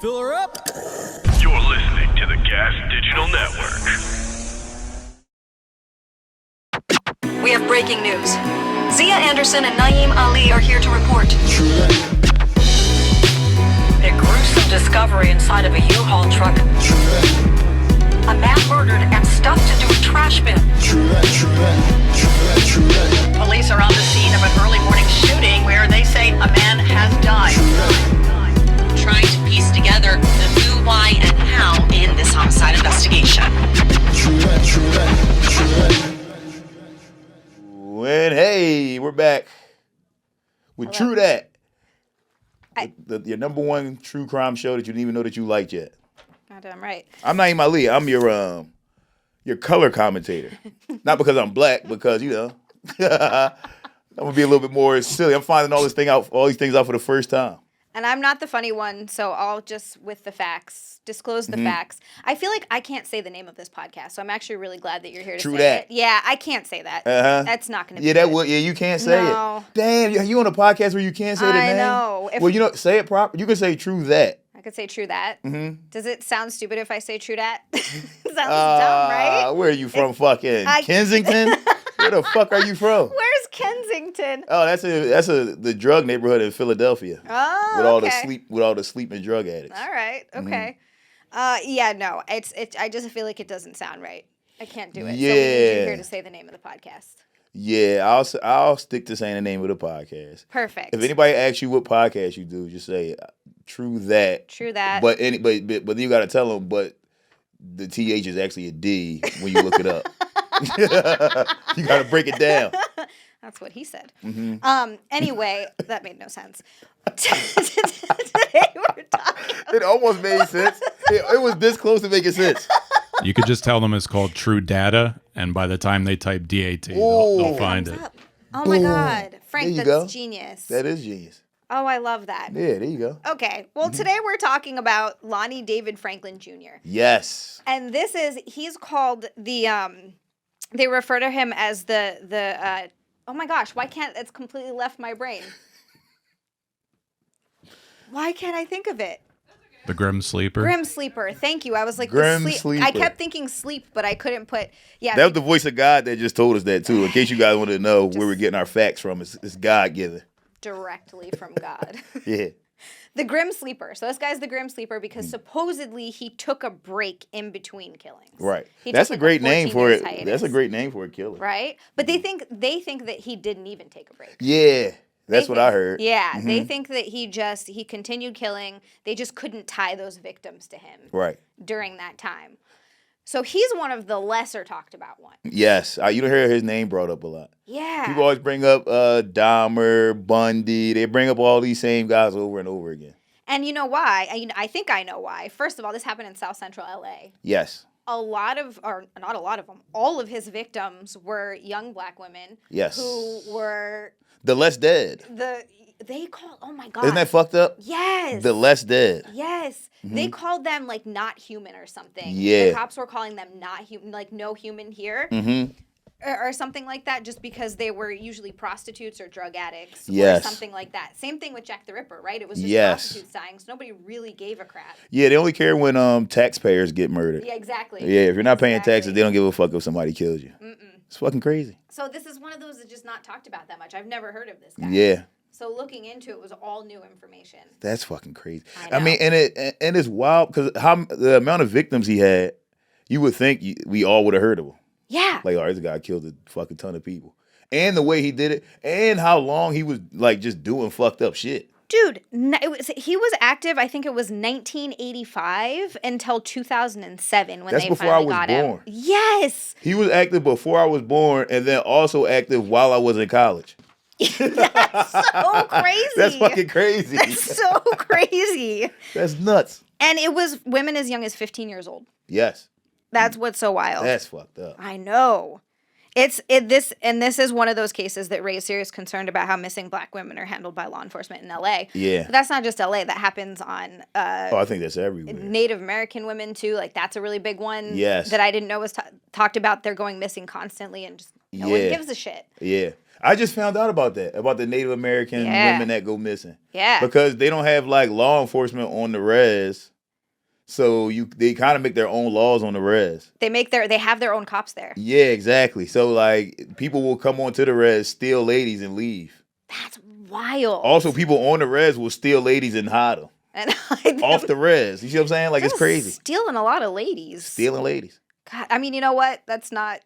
Fill her up. You're listening to the Gas Digital Network. We have breaking news. Xia Anderson and Nai'm Ali are here to report. A gruesome discovery inside of a U-Haul truck. A man murdered and stuffed into a trash bin. Police are on the scene of an early morning shooting where they say a man has died. Trying to piece together the who, why, and how in this homicide investigation. And hey, we're back with True Dat. Your number one true crime show that you didn't even know that you liked yet. Goddamn right. I'm Nai'm Ali. I'm your color commentator. Not because I'm black, because I'm gonna be a little bit more silly. I'm finding all these things out for the first time. And I'm not the funny one, so I'll just, with the facts, disclose the facts. I feel like I can't say the name of this podcast, so I'm actually really glad that you're here to True say that. it. Yeah, I can't say that. That's not going to be that good. would. Yeah, you can't say No. it. Damn, you on a podcast where you can't say the name? I know. Well, say it proper. You can say True That. I could say True Dat. Mm-hmm. Does it sound stupid if I say True Dat? Sounds dumb, right? Where are you from? Fucking Kensington? Where the fuck are you from? Where's Kensington? Oh, that's the drug neighborhood in Philadelphia. Oh, with all okay. the sleeping drug addicts. All right. Okay. No. I just feel like it doesn't sound right. I can't do it. Yeah. So we need you here to say the name of the podcast. Yeah, I'll stick to saying the name of the podcast. Perfect. If anybody asks you what podcast you do, just say True That. True That. But then you got to tell them, but the TH is actually a D when you look it up. You got to break it down. That's what he said. Mm-hmm. Anyway, that made no sense. Today we're talking. It almost made sense. It was this close to making sense. You could just tell them it's called True Data, and by the time they type DAT, they'll find it. Oh my God. Frank, There you that's go. genius. That is genius. Oh, I love that. Yeah, there you go. Okay. Well, today we're talking about Lonnie David Franklin Jr. Yes. And he's called they refer to him as the oh my gosh, it's completely left my brain. Why can't I think of it? The Grim Sleeper. Grim Sleeper. Thank you. I was like, Grim sleep. Sleeper. I kept thinking sleep, but I couldn't put, That was the voice of God that just told us that, too. In case you guys wanted to know where we're getting our facts from, it's God-given. directly from God. Yeah. The Grim Sleeper. So this guy's the Grim Sleeper because supposedly he took a break in between killings. Right. He That's took a great name for it. hiatus. That's a great name for a killer. Right? But they think that he didn't even take a break. Yeah. That's what I heard. Yeah, they think that he continued killing. They just couldn't tie those victims to him. Right. During that time. So he's one of the lesser talked about ones. Yes. You don't hear his name brought up a lot. Yeah. People always bring up Dahmer, Bundy. They bring up all these same guys over and over again. And you know why? I think I know why. First of all, this happened in South Central LA. Yes. Not a lot of them, all of his victims were young black women. Yes. Who were The Less Dead. oh my God. Isn't that fucked up? Yes. The Less Dead. Yes. They called them like not human or something. Yeah. The cops were calling them not human, like no human here. Mm-hmm. Or something like that, just because they were usually prostitutes or drug addicts Yes. or something like that. Same thing with Jack the Ripper, right? It was just Yes. prostitutes dying, so nobody really gave a crap. Yeah, they only care when taxpayers get murdered. Yeah, exactly. Yeah, if you're not paying taxes, they don't give a fuck if somebody kills you. It's fucking crazy. So this is one of those that's just not talked about that much. I've never heard of this guy. Yeah. So looking into it was all new information. That's fucking crazy. I know. mean, and it's wild because the amount of victims he had, you would think we all would have heard of him. Yeah. Like, this guy killed a fucking ton of people. And the way he did it, and how long he was, like, just doing fucked up shit. Dude, he was active, I think it was 1985 until 2007 when That's they before finally I was got him. born. Yes. He was active before I was born, and then also active while I was in college. That's so crazy. That's fucking crazy. That's so crazy. That's nuts. And it was women as young as 15 years old. Yes. That's what's so wild. That's fucked up. I know. This is one of those cases that raise serious concern about how missing black women are handled by law enforcement in LA. Yeah. But that's not just LA. That happens on I think that's everywhere. Native American women too. Like that's a really big one. Yes. That I didn't know was talked about. They're going missing constantly, and just no one gives a shit. Yeah. I just found out about that, about the Native American women that go missing. Yeah. Because they don't have like law enforcement on the res. So they kind of make their own laws on the res. They have their own cops there. Yeah, exactly. So like people will come onto the res, steal ladies, and leave. That's wild. Also, people on the res will steal ladies and hide them And off the res. You see what I'm saying? Like it's crazy. Stealing a lot of ladies. Stealing ladies. God, I mean, you know what? That's not.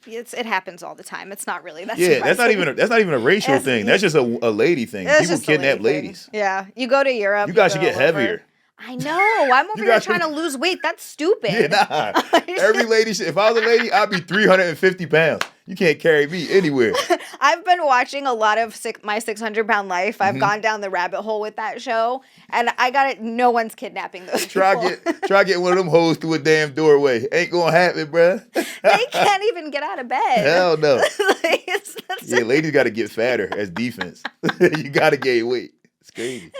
It happens all the time. It's not really that. Yeah, that's not even a racial Yes, thing. That's just a lady thing. It's People just a kidnap lady thing. ladies. Yeah, you go to Europe. You guys should go get all over. heavier. I know. I'm over here trying to lose weight. That's stupid. Yeah, nah. Every lady, if I was a lady, I'd be 350 pounds. You can't carry me anywhere. I've been watching a lot of My 600-Pound Life. I've gone down the rabbit hole with that show, and I got it. No one's kidnapping those people. Try get one of them hoes through a damn doorway. Ain't gonna happen, bruh. They can't even get out of bed. Hell no. That's Yeah, ladies got to get fatter as defense. You got to gain weight. It's crazy.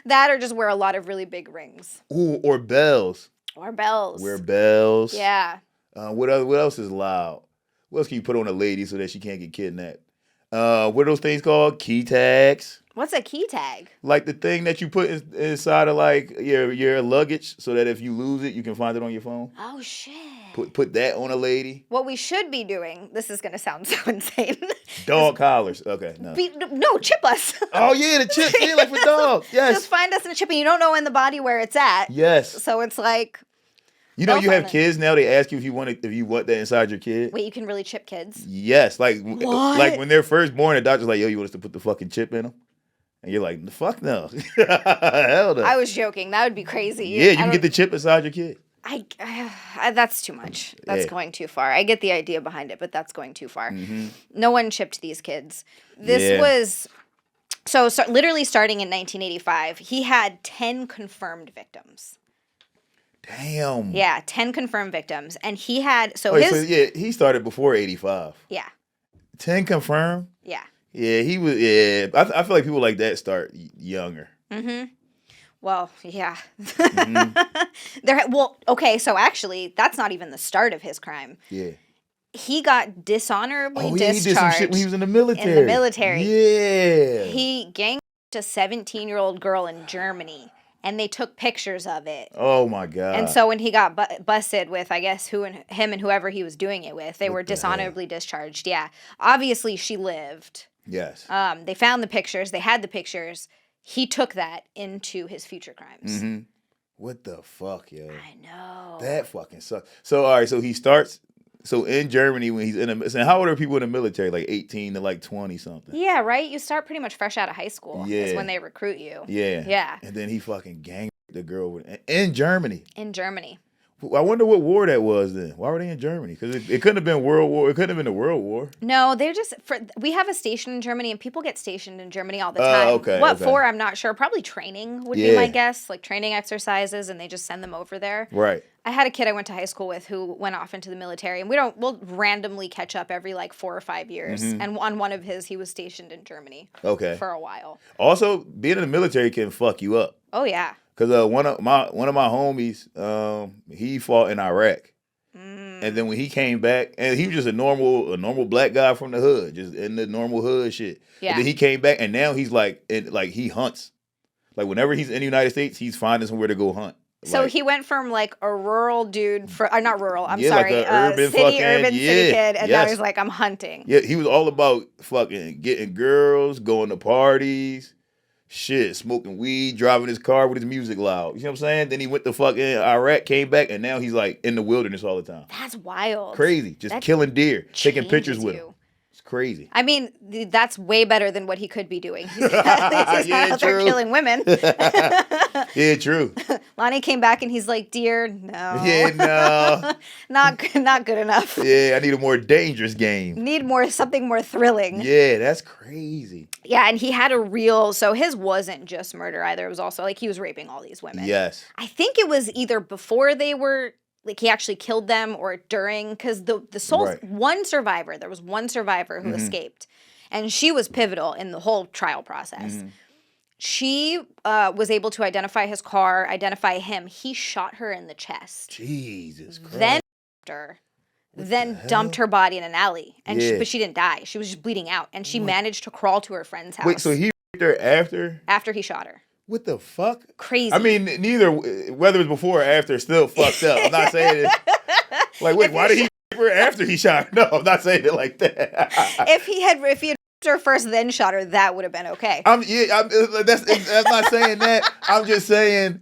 That or just wear a lot of really big rings. Ooh, or bells. Or bells. Wear bells. Yeah. What else is loud? What else can you put on a lady so that she can't get kidnapped? What are those things called? Key tags. What's a key tag? Like the thing that you put inside of like your luggage so that if you lose it, you can find it on your phone. Oh, shit. Put that on a lady. What we should be doing, this is going to sound so insane. Dog collars. Okay, no. No, chip us. Oh, yeah, the chip. Yeah, like for dogs. Yes. Just find us in a chip and you don't know in the body where it's at. Yes. So it's like... You know, I'll you have find it. kids now. They ask you if you want that inside your kid. Wait, you can really chip kids? Yes, like What? when they're first born, the doctor's like, "Yo, you want us to put the fucking chip in them?" And you're like, "Fuck no, hell no." I was joking. That would be crazy. Yeah, you can get the chip inside your kid. That's too much. That's going too far. I get the idea behind it, but that's going too far. No one chipped these kids. This was so literally starting in 1985. He had 10 confirmed victims. Damn. Yeah, 10 confirmed victims, and he had he started before 85. Yeah. 10 confirmed. Yeah. Yeah, he was. Yeah, I feel like people like that start younger. Well, yeah. Okay, so actually, that's not even the start of his crime. Yeah. He got dishonorably discharged. He did some shit when he was in the military. In the military. Yeah. He ganged a 17-year-old girl in Germany, and they took pictures of it. Oh my god. And so when he got busted with, I guess, him and whoever he was doing it with, they were dishonorably discharged. Yeah. Obviously, she lived. Yes. They found the pictures. They had the pictures. He took that into his future crimes. What the fuck, yo? I know. That fucking sucks. So all right, so he starts. So in Germany, when he's in the, so how old are people in the military? Like 18 to like 20 something. Yeah, right. You start pretty much fresh out of high school. Yeah. Is when they recruit you. Yeah. Yeah. And then he fucking ganged the girl in Germany. In Germany. I wonder what war that was then. Why were they in Germany? Because it couldn't have been World War. It couldn't have been the World War. No, they're just we have a station in Germany, and people get stationed in Germany all the time. Okay. What for? I'm not sure. Probably training would be my guess, like training exercises, and they just send them over there. Right. I had a kid I went to high school with who went off into the military, and we'll randomly catch up every like 4 or 5 years. And on one of his, he was stationed in Germany. Okay. For a while. Also, being in the military can fuck you up. Oh yeah. Because one of my homies, he fought in Iraq, and then when he came back, and he was just a normal black guy from the hood, just in the normal hood shit. Yeah. And then he came back, and now he's like he hunts. Like whenever he's in the United States, he's finding somewhere to go hunt. So like, he went from like a rural dude, not rural, I'm Yeah, sorry, like a urban city fucking- city yeah, kid, and now he's like, I'm hunting. Yeah, he was all about fucking getting girls, going to parties, shit, smoking weed, driving his car with his music loud. You know what I'm saying? Then he went to fucking Iraq, came back, and now he's like in the wilderness all the time. That's wild. Crazy. Just That killing deer, taking changes pictures with you. him. It's crazy. I mean, that's way better than what he could be doing. He's not Yeah, out there true. killing women. Yeah, true. Lonnie came back and he's like, "Dear, no, Yeah, no. not good enough. Yeah, I need a more dangerous game. Need something more thrilling." Yeah, that's crazy. Yeah, and he had so his wasn't just murder either. It was also like he was raping all these women. Yes. I think it was either before they were like he actually killed them or during, because the soul Right. there was one survivor who escaped, and she was pivotal in the whole trial process. She was able to identify his car, identify him. He shot her in the chest, Jesus Christ. then dumped her body in an alley, and Yeah. but she didn't die. She was just bleeding out, and she managed to crawl to her friend's house. Wait, so he raped her after? After he shot her. What the fuck? Crazy. I mean, neither, whether it's before or after, still fucked up. I'm not saying it. Like, wait, why did he rape her after he shot her? No, I'm not saying it like that. if he had raped her first, then shot her, that would have been okay. I'm not saying that. I'm just saying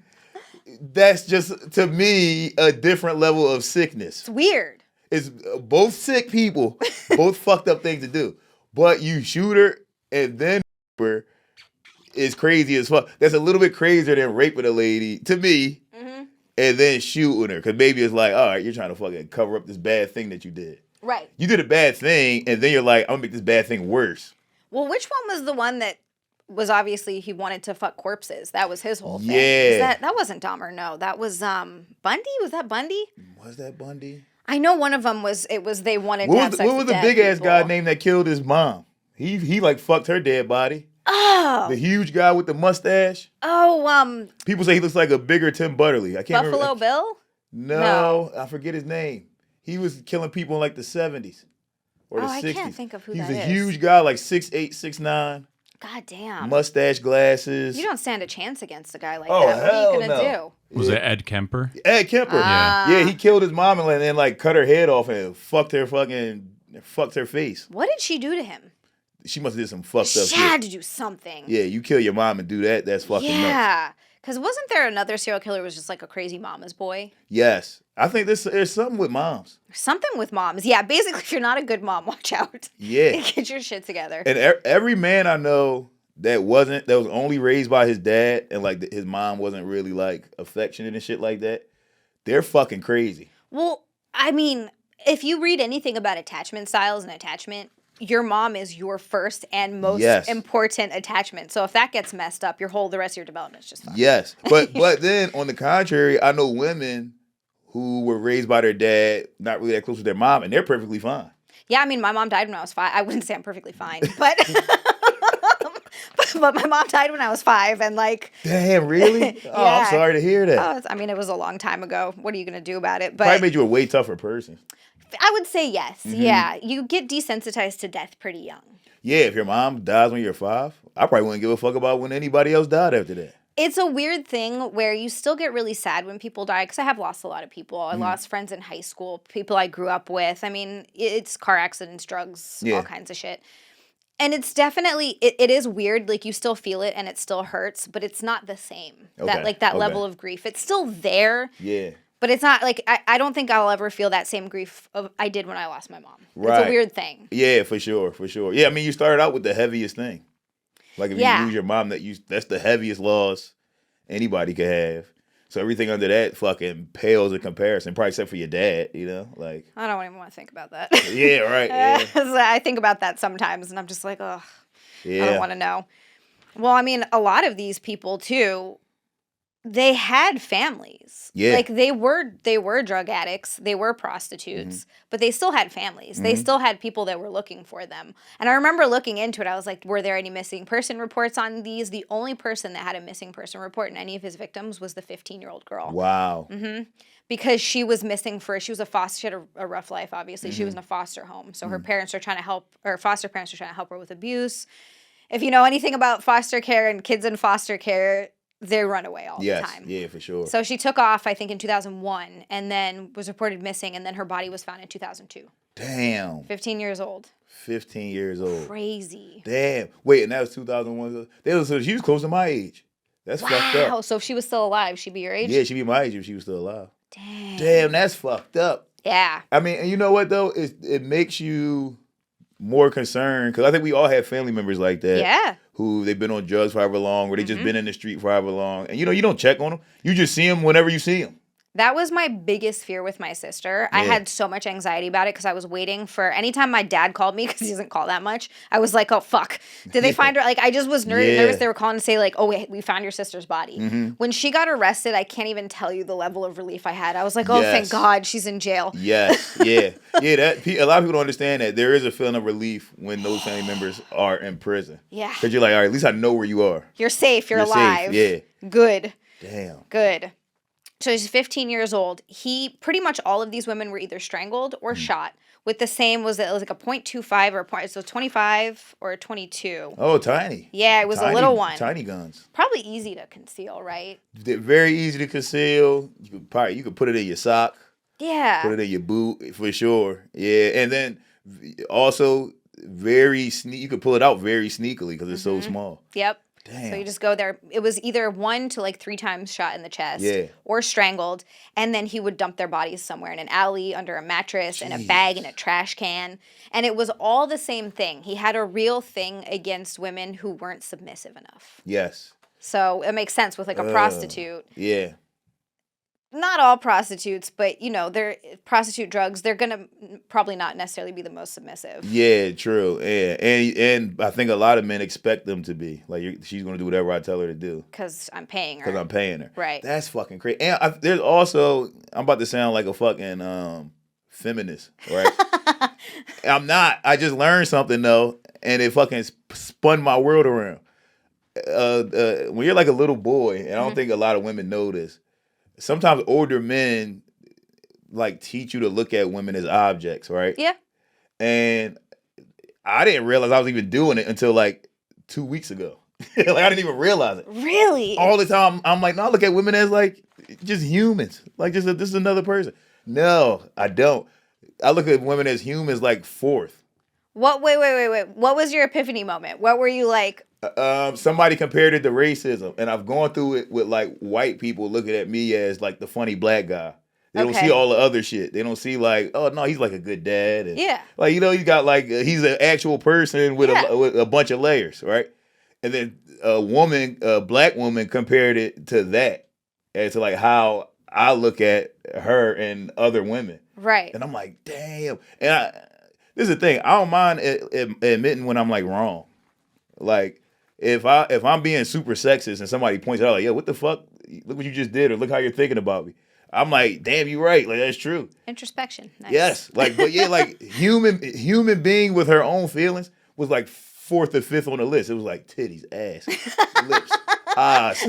that's just, to me, a different level of sickness. It's weird. It's both sick people, both fucked up things to do. But you shoot her and then her is crazy as fuck. That's a little bit crazier than raping a lady, to me, and then shooting her. Because maybe it's like, all right, you're trying to fucking cover up this bad thing that you did. Right. You did a bad thing, and then you're like, I'm going to make this bad thing worse. Well, which one was the one that was obviously he wanted to fuck corpses? That was his whole thing. Yeah. That wasn't Dahmer, no. That was Bundy? Was that Bundy? Was that Bundy? I know one of them was they wanted to have sex What was with the dead big ass people. guy named that killed his mom? He like fucked her dead body. Oh. The huge guy with the mustache. Oh, People say he looks like a bigger Tim Butterly. I can't Buffalo remember. Bill? No, I forget his name. He was killing people in like the 70s or the 60s. I can't think of who He's that a is. huge guy, like 6'8", 6'9", God damn. mustache, glasses. You don't stand a chance against a guy like Oh, that. What are hell you gonna no. do? Was it Ed Kemper? Ed Kemper. Yeah. He killed his mom and then like cut her head off and fucked her face. What did she do to him? She must have did some fucked up She shit. had to do something. Yeah, you kill your mom and do that, that's fucking nuts. Yeah. Because wasn't there another serial killer who was just like a crazy mama's boy? Yes. I think there's something with moms. Something with moms. Yeah, basically, if you're not a good mom, watch out. Yeah. Get your shit together. And every man I know that was only raised by his dad and like his mom wasn't really like affectionate and shit like that, they're fucking crazy. Well, I mean, if you read anything about attachment styles and attachment, your mom is your first and most important attachment. So if that gets messed up, the rest of your development is just fucked. Yes. But then on the contrary, I know women who were raised by their dad, not really that close with their mom, and they're perfectly fine. Yeah, I mean, my mom died when I was 5. I wouldn't say I'm perfectly fine, but but my mom died when I was 5, and like. Damn, really? Oh, Yeah. I'm sorry to hear that. I mean, it was a long time ago. What are you gonna do about it? But Probably made you a way tougher person. I would say yes. Mm-hmm. Yeah, you get desensitized to death pretty young. Yeah, if your mom dies when you're 5, I probably wouldn't give a fuck about when anybody else died after that. It's a weird thing where you still get really sad when people die, because I have lost a lot of people. I lost friends in high school, people I grew up with. I mean, it's car accidents, drugs, all kinds of shit. And it's definitely, it is weird. Like, you still feel it and it still hurts, but it's not the same. That level of grief. It's still there. Yeah. But it's not, like, I don't think I'll ever feel that same grief I did when I lost my mom. Right. It's a weird thing. Yeah, for sure. Yeah, I mean, you started out with the heaviest thing. Like, if you lose your mom, that's the heaviest loss anybody could have. So everything under that fucking pales in comparison, probably except for your dad, you know? Like, I don't even want to think about that. yeah, right. Yeah. I think about that sometimes, and I'm just like, ugh, Yeah. I don't want to know. Well, I mean, a lot of these people, too, they had families. Yeah. Like, they were drug addicts, they were prostitutes, but they still had families. They still had people that were looking for them. And I remember looking into it, I was like, were there any missing person reports on these? The only person that had a missing person report in any of his victims was the 15-year-old girl. Wow. Because she was missing she was a foster, she had a rough life, obviously. She was in a foster home. So her parents are trying to help, or foster parents are trying to help her with abuse. If you know anything about foster care and kids in foster care, they run away all the time. Yeah, for sure. So she took off, I think, in 2001, and then was reported missing, and then her body was found in 2002. Damn. 15 years old. 15 years old. Crazy. Damn. Wait, and that was 2001. So she was close to my age. That's fucked up. Wow. So if she was still alive, she'd be your age? Yeah, she'd be my age if she was still alive. Dang. Damn, that's fucked up. Yeah. I mean, and you know what, though? It makes you more concerned, because I think we all have family members like that. Yeah. Who they've been on drugs for however long, or they just been in the street for however long. And, you don't check on them. You just see them whenever you see them. That was my biggest fear with my sister. I had so much anxiety about it because I was waiting for anytime my dad called me, because he doesn't call that much. I was like, oh, fuck. Did they find her? Like, I just was nervous. They were calling to say, like, oh, wait, we found your sister's body. When she got arrested, I can't even tell you the level of relief I had. I was like, oh, thank God she's in jail. Yes. Yeah. Yeah. A lot of people don't understand that. There is a feeling of relief when those family members are in prison. Yeah. Because you're like, all right, at least I know where you are. You're safe. You're alive. Safe. Yeah. Good. Damn. Good. So he's 15 years old. He pretty much all of these women were either strangled or shot. With the same, it was like a .25 or so 25 or 22. Oh, tiny. Yeah, it was a little one. Tiny guns. Probably easy to conceal, right? They're very easy to conceal. You could put it in your sock. Yeah. Put it in your boot for sure. Yeah, and then also very you could pull it out very sneakily because it's so small. Yep. Damn. So you just go there. It was either 1 to like 3 times shot in the chest or strangled. And then he would dump their bodies somewhere in an alley, under a mattress, in a bag, in a trash can. And it was all the same thing. He had a real thing against women who weren't submissive enough. Yes. So it makes sense with like a prostitute. Yeah. Not all prostitutes, but they're prostitute drugs. They're gonna probably not necessarily be the most submissive. Yeah, true. Yeah, and I think a lot of men expect them to be like she's gonna do whatever I tell her to do Because I'm paying her. because I'm paying her. Right. That's fucking crazy. And there's also I'm about to sound like a fucking feminist, right? I'm not. I just learned something though, and it fucking spun my world around. When you're like a little boy, and I don't think a lot of women know this. Sometimes older men like teach you to look at women as objects, right? Yeah. And I didn't realize I was even doing it until like 2 weeks ago. Like I didn't even realize it. Really? All the time I'm like, no, I look at women as like just humans. Like this is another person. No, I don't. I look at women as humans like fourth. What? Wait. What was your epiphany moment? What were you like? Somebody compared it to racism, and I've gone through it with like white people looking at me as like the funny black guy. They don't see all the other shit. They don't see like, oh no, he's like a good dad, and like he's got like he's an actual person with a bunch of layers, right? And then a black woman compared it to that, and to like how I look at her and other women, right? And I'm like, damn. And this is the thing, I don't mind admitting when I'm like wrong, like. If I'm being super sexist and somebody points out like, yo, what the fuck? Look what you just did, or look how you're thinking about me. I'm like, damn, you right. Like that's true. Introspection. Nice. Yes. Like, but yeah, like human being with her own feelings was like 4th or 5th on the list. It was like titties, ass, lips, eyes.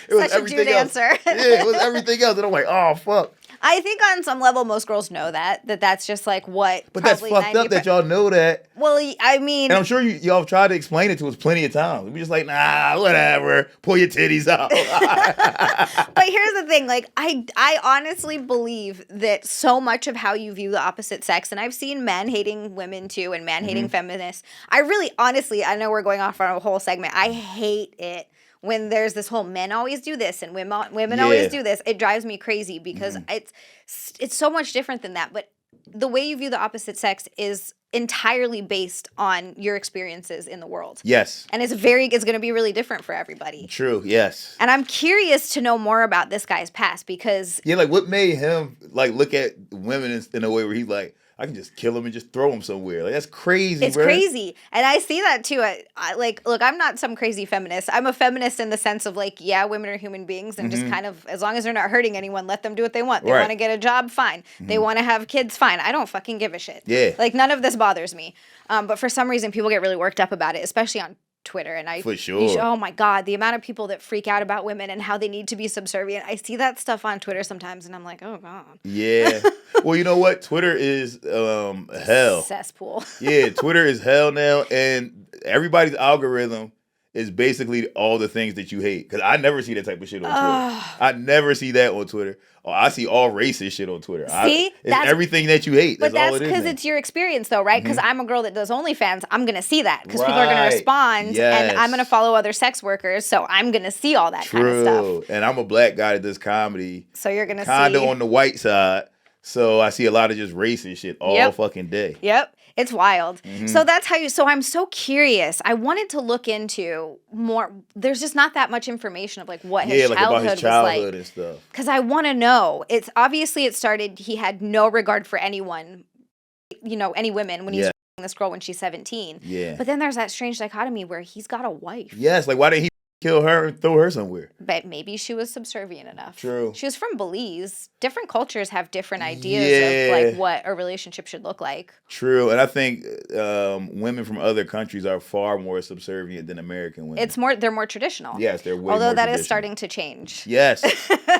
It was Such a dude answer. Yeah, it was everything else. And I'm like, oh fuck. I think on some level most girls know that's just like what. But that's fucked up that y'all know that. Well, I mean, and I'm sure y'all tried to explain it to us plenty of times. We just like, nah, whatever. Pull your titties out. But here's the thing, like I honestly believe that so much of how you view the opposite sex, and I've seen men hating women too, and men hating feminists. I really, honestly, I know we're going off on a whole segment. I hate it. When there's this whole men always do this and women always do this, it drives me crazy because it's so much different than that. But the way you view the opposite sex is entirely based on your experiences in the world. Yes. And it's going to be really different for everybody. True, yes. And I'm curious to know more about this guy's past because... Yeah, like what made him like look at women in a way where he's like, I can just kill him and just throw him somewhere. Like, that's crazy, It's crazy. And I see that, too. Look, I'm not some crazy feminist. I'm a feminist in the sense of, like, yeah, women are human beings. And just kind of, as long as they're not hurting anyone, let them do what they want. They want to get a job, fine. They want to have kids, fine. I don't fucking give a shit. Yeah. Like, none of this bothers me. But for some reason, people get really worked up about it, especially on Twitter. And for sure. Oh, my God. The amount of people that freak out about women and how they need to be subservient. I see that stuff on Twitter sometimes, and I'm like, oh, God. Yeah. Well, you know what? Twitter is hell. Cesspool. Yeah, Twitter is hell now, and everybody's algorithm is basically all the things that you hate. Because I never see that type of shit on Twitter. I never see that on Twitter. Oh, I see all racist shit on Twitter. See? It's everything that you hate. But that's because it's your experience, though, right? Because I'm a girl that does OnlyFans. I'm going to see that because people are going to respond. Yes. And I'm going to follow other sex workers. So I'm going to see all that kind of stuff. And I'm a black guy that does comedy. So you're going to see. Kind of on the white side. So I see a lot of just racist shit all fucking day. Yep. It's wild. So that's how so I'm so curious. I wanted to look into more. There's just not that much information of like what his childhood about his childhood was like. And stuff. Because I want to know. It's obviously it started, he had no regard for anyone, any women when he's this girl when she's 17. Yeah. But then there's that strange dichotomy where he's got a wife. Yes, like why didn't he kill her and throw her somewhere. But maybe she was subservient enough. True. She was from Belize. Different cultures have different ideas of like what a relationship should look like. True, and I think women from other countries are far more subservient than American women. They're more traditional. Yes, they're way Although more that traditional. is starting to change. Yes.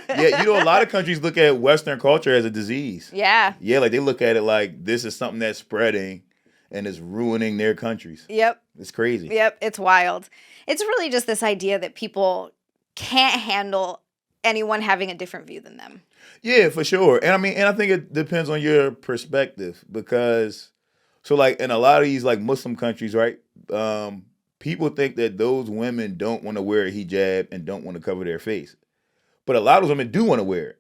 Yeah, you know, a lot of countries look at Western culture as a disease. Yeah. Yeah, like they look at it like this is something that's spreading and is ruining their countries. Yep. It's crazy. Yep. It's wild. It's really just this idea that people can't handle anyone having a different view than them. Yeah, for sure. And I think it depends on your perspective because, so like in a lot of these like Muslim countries, right? People think that those women don't want to wear a hijab and don't want to cover their face. But a lot of women do want to wear it.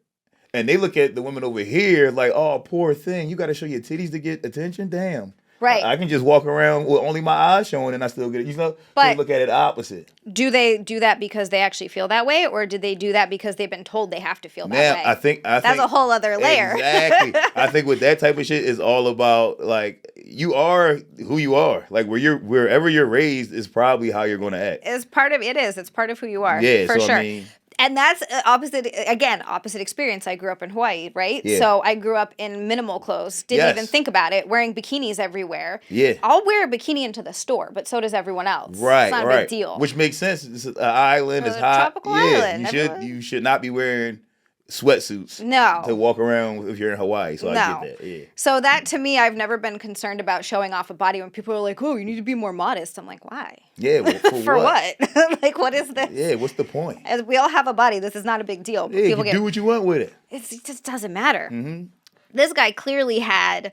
And they look at the women over here like, oh, poor thing. You got to show your titties to get attention? Damn. Right. I can just walk around with only my eyes showing and I still get it. You know, But they look at it opposite. do they do that because they actually feel that way, or do they do that because they've been told they have to feel that way? I think that's a whole other layer. Exactly. I think with that type of shit is all about like you are who you are. Like wherever you're raised is probably how you're going to act. It's part of It's part of who you are. Yeah, for so sure. I mean, And that's opposite experience. I grew up in Hawaii, right? Yeah. So I grew up in minimal clothes. Didn't Yes. even think about it. Wearing bikinis everywhere. Yeah. I'll wear a bikini into the store, but so does everyone else. right, It's not right. a big deal. Which makes sense. It's an island. It's A hot. tropical island. You should not be wearing sweatsuits. No. To walk around if you're in Hawaii. So I No. get that. Yeah. So that, to me, I've never been concerned about showing off a body when people are like, oh, you need to be more modest. I'm like, why? Yeah. Well, For what? Like, what is this? Yeah. What's the point? As we all have a body. This is not a big deal. But Yeah. people You do what you want with it. it just doesn't matter. Mm-hmm. This guy clearly had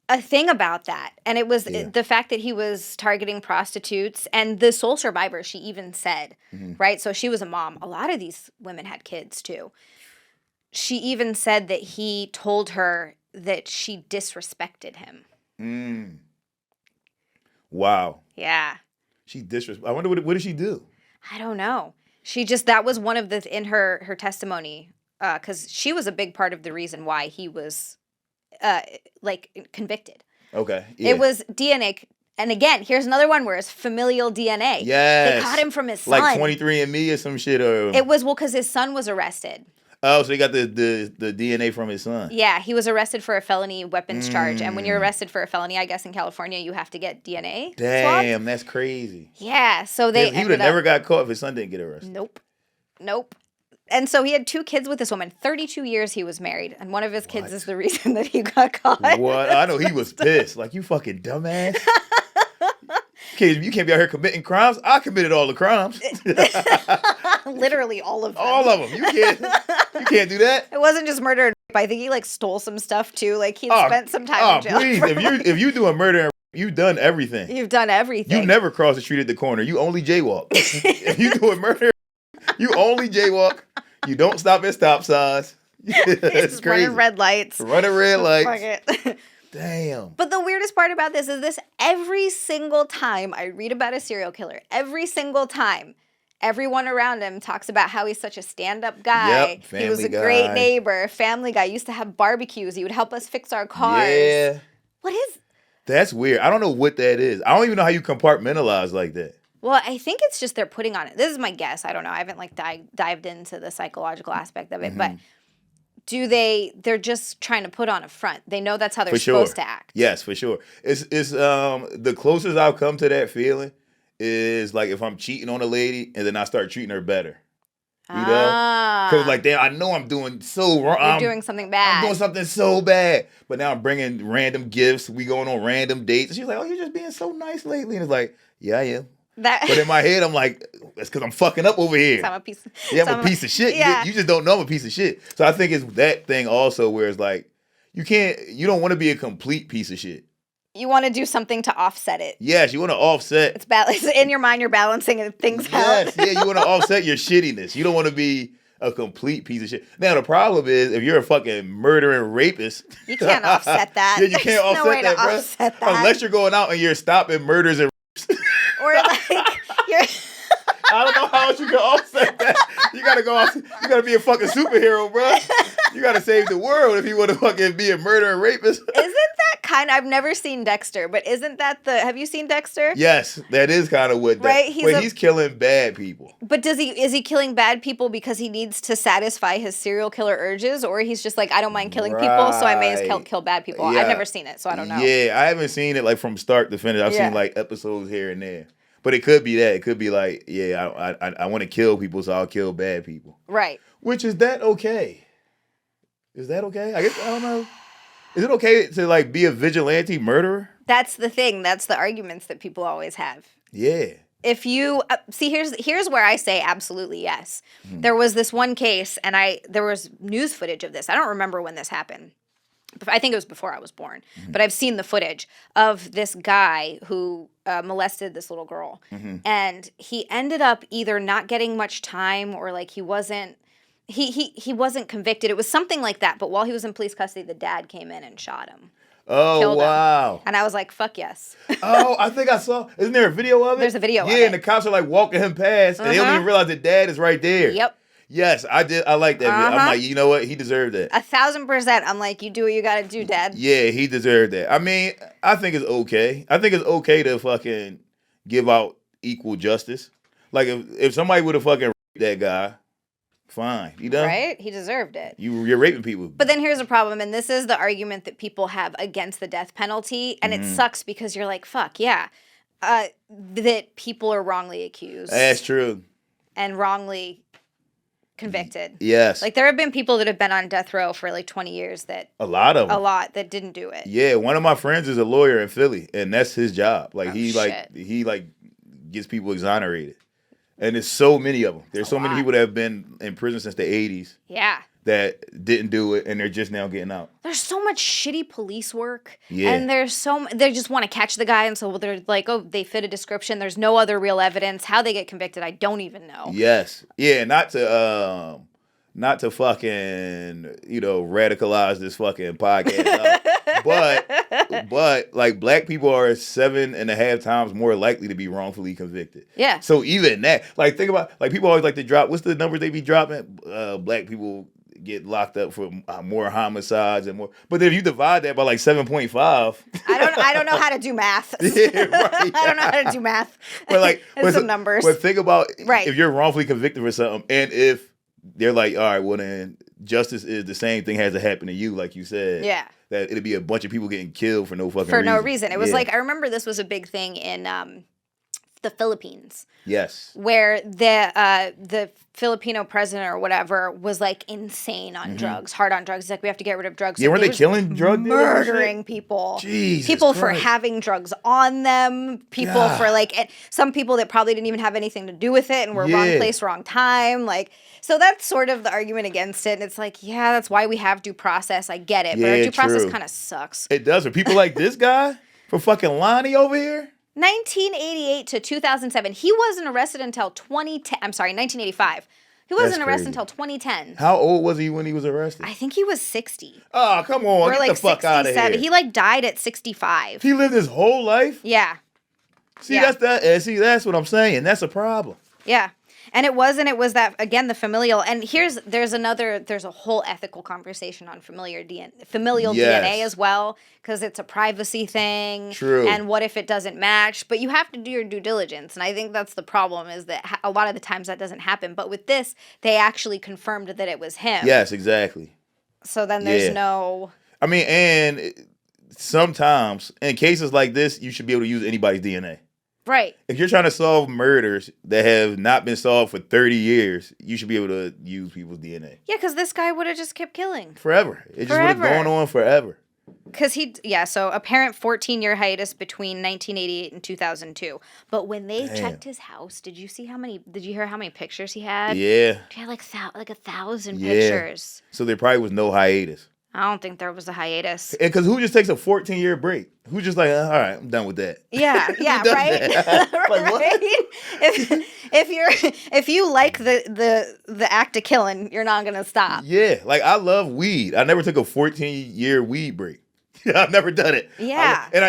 a thing about that. And it was the fact that he was targeting prostitutes. And the sole survivor, she even said, right? So she was a mom. A lot of these women had kids too. She even said that he told her that she disrespected him. Mm. Wow. Yeah. She disrespect. I wonder what did she do? I don't know. That was one of the, in her testimony, because she was a big part of the reason why he was, convicted. Okay. Yeah. It was DNA. And again, here's another one where it's familial DNA. Yes. They caught him from his son. Like 23andMe or some shit. Or It was, because his son was arrested. Oh, so he got the DNA from his son. Yeah, he was arrested for a felony weapons charge. And when you're arrested for a felony, I guess in California, you have to get DNA Damn, swabbed. that's crazy. Yeah, so they He would have never got caught if his son didn't get arrested. Nope. And so he had 2 kids with this woman. 32 years he was married. And one of his kids is the reason that he got caught. What? I know he was pissed. Like, you fucking dumbass. You can't be out here committing crimes. I committed all the crimes. Literally all of them. All of them. You can't do that. It wasn't just murder and rape. I think he stole some stuff too. Like he spent some time in jail. Please, if you doing murder and rape, you've done everything. You've done everything. You never cross the street at the corner. You only jaywalk. If you doing murder, you only jaywalk. You don't stop at stop signs. It's crazy. Running red lights. Running red lights. Fuck it. Damn. But the weirdest part about this is every single time I read about a serial killer, every single time, everyone around him talks about how he's such a stand-up guy. Yep, he was a family great guy. neighbor, family guy, used to have barbecues. He would help us fix our cars. Yeah. What is... That's weird. I don't know what that is. I don't even know how you compartmentalize like that. Well, I think it's just they're putting on it. This is my guess. I don't know. I haven't dived into the psychological aspect of it, but they're just trying to put on a front. They know that's how they're supposed to act. Yes, for sure. It's the closest I've come to that feeling is like if I'm cheating on a lady and then I start treating her better. You know? Because like, damn, I know I'm doing so wrong. You're doing something bad. I'm doing something so bad. But now I'm bringing random gifts. We going on random dates. And she's like, oh, you're just being so nice lately. And it's like, yeah, I am. But in my head, I'm like, it's because I'm fucking up over here. I'm a piece of, I'm a piece of shit. Yeah. You just don't know I'm a piece of shit. So I think it's that thing also where it's like, you don't want to be a complete piece of shit. You want to do something to offset it. Yes, you want to offset. It's in your mind, you're balancing things out. Yes, yeah, you want to offset your shittiness. You don't want to be a complete piece of shit. Now, the problem is if you're a fucking murdering rapist. You can't offset that. Yeah, you can't There's offset no way that, to bro. offset that. Unless you're going out and you're stopping murders and Or you're... I don't know how else you can offset that. You gotta be a fucking superhero, bro. You gotta save the world if you want to fucking be a murderer and rapist. Isn't that I've never seen Dexter, but isn't that have you seen Dexter? Yes, that is kind of what. Right, he's killing bad people. But is he killing bad people because he needs to satisfy his serial killer urges, or he's just like, I don't mind killing people, so I may as well kill bad people? Yeah. I've never seen it, so I don't know. Yeah, I haven't seen it like from start to finish. I've seen like episodes here and there. But it could be that. It could be like, I want to kill people, so I'll kill bad people. Right. Which is that okay? Is that okay? I guess I don't know. Is it okay to like be a vigilante murderer? That's the thing. That's the arguments that people always have. Yeah. If you see, here's where I say absolutely yes. There was this one case, and there was news footage of this. I don't remember when this happened. I think it was before I was born, but I've seen the footage of this guy who molested this little girl, and he ended up either not getting much time or like he wasn't convicted. It was something like that. But while he was in police custody, the dad came in and shot him. Oh, wow. Him. And I was like, fuck yes. Oh, I think I saw. Isn't there a video of it? There's a video of it. Yeah, and the cops are like walking him past, and they don't even realize the dad is right there. Yep. Yes, I did. I like that. I'm like, you know what? He deserved that. 1,000%. I'm like, you do what you got to do, Dad. Yeah, he deserved that. I mean, I think it's okay. I think it's okay to fucking give out equal justice. Like, if somebody would have fucking raped that guy, fine. You done? Right? He deserved it. You're raping people. But then here's a problem, and this is the argument that people have against the death penalty, and it sucks because you're like, fuck, yeah. That people are wrongly accused. That's true. And wrongly convicted. Yes. Like there have been people that have been on death row for like 20 years that a lot that didn't do it. Yeah, one of my friends is a lawyer in Philly, and that's his job. Like he gets people exonerated. And there's so many of them. There's so many people that have been in prison since the 80s. Yeah. That didn't do it, and they're just now getting out. There's so much shitty police work. Yeah. And they just want to catch the guy, and so they're like, oh, they fit a description. There's no other real evidence. How they get convicted, I don't even know. Yes. Yeah, not to fucking, radicalize this fucking podcast out. But like black people are 7.5 times more likely to be wrongfully convicted. Yeah. So even that, like think about, like people always like to drop, what's the numbers they be dropping? Black people get locked up for more homicides and more. But if you divide that by like 7.5. I don't know how to do math. Yeah, right. I don't know how to do math. But like some numbers. But think about if you're wrongfully convicted for something, and if they're like, all right, well then justice is the same thing has to happen to you, like you said. Yeah. That it'd be a bunch of people getting killed for no fucking reason. For no reason. It was like, I remember this was a big thing in the Philippines. Yes. Where the Filipino president or whatever was like insane on drugs, hard on drugs. He's like, we have to get rid of drugs. Yeah, weren't they killing drug dealers? Murdering people. Jesus people Christ. For having drugs on them. People for like, some people that probably didn't even have anything to do with it and were wrong place, wrong time. Like, so that's sort of the argument against it. And it's like, yeah, that's why we have due process. I get it. But our due process kind of sucks. It does. For people like this guy, for fucking Lonnie over here. 1988 to 2007. He wasn't arrested until 2010. I'm sorry, 1985. He wasn't arrested until 2010. How old was he when he was arrested? I think he was 60. Oh, come on. Or Get like the fuck out of here. He like died at 65. He lived his whole life? Yeah. See, that's what I'm saying. That's a problem. Yeah. And it was that, again, the familial. And there's a whole ethical conversation on familial DNA as well, because it's a privacy thing. True. And what if it doesn't match? But you have to do your due diligence. And I think that's the problem, is that a lot of the times that doesn't happen. But with this, they actually confirmed that it was him. Yes, exactly. So then there's no... I mean, and sometimes, in cases like this, you should be able to use anybody's DNA. Right. If you're trying to solve murders that have not been solved for 30 years, you should be able to use people's DNA. Yeah, because this guy would have just kept killing. Forever. It just would have gone on forever. Because so apparent 14-year hiatus between 1988 and 2002. But when they checked his house, did you hear how many pictures he had? Yeah. He had like 1,000 pictures. So there probably was no hiatus. I don't think there was a hiatus. Because who just takes a 14-year break? Who's just like, all right, I'm done with that. Yeah, right. Like, what? If you like the act of killing, you're not gonna stop. Yeah, like I love weed. I never took a 14-year weed break. I've never done it. Yeah. And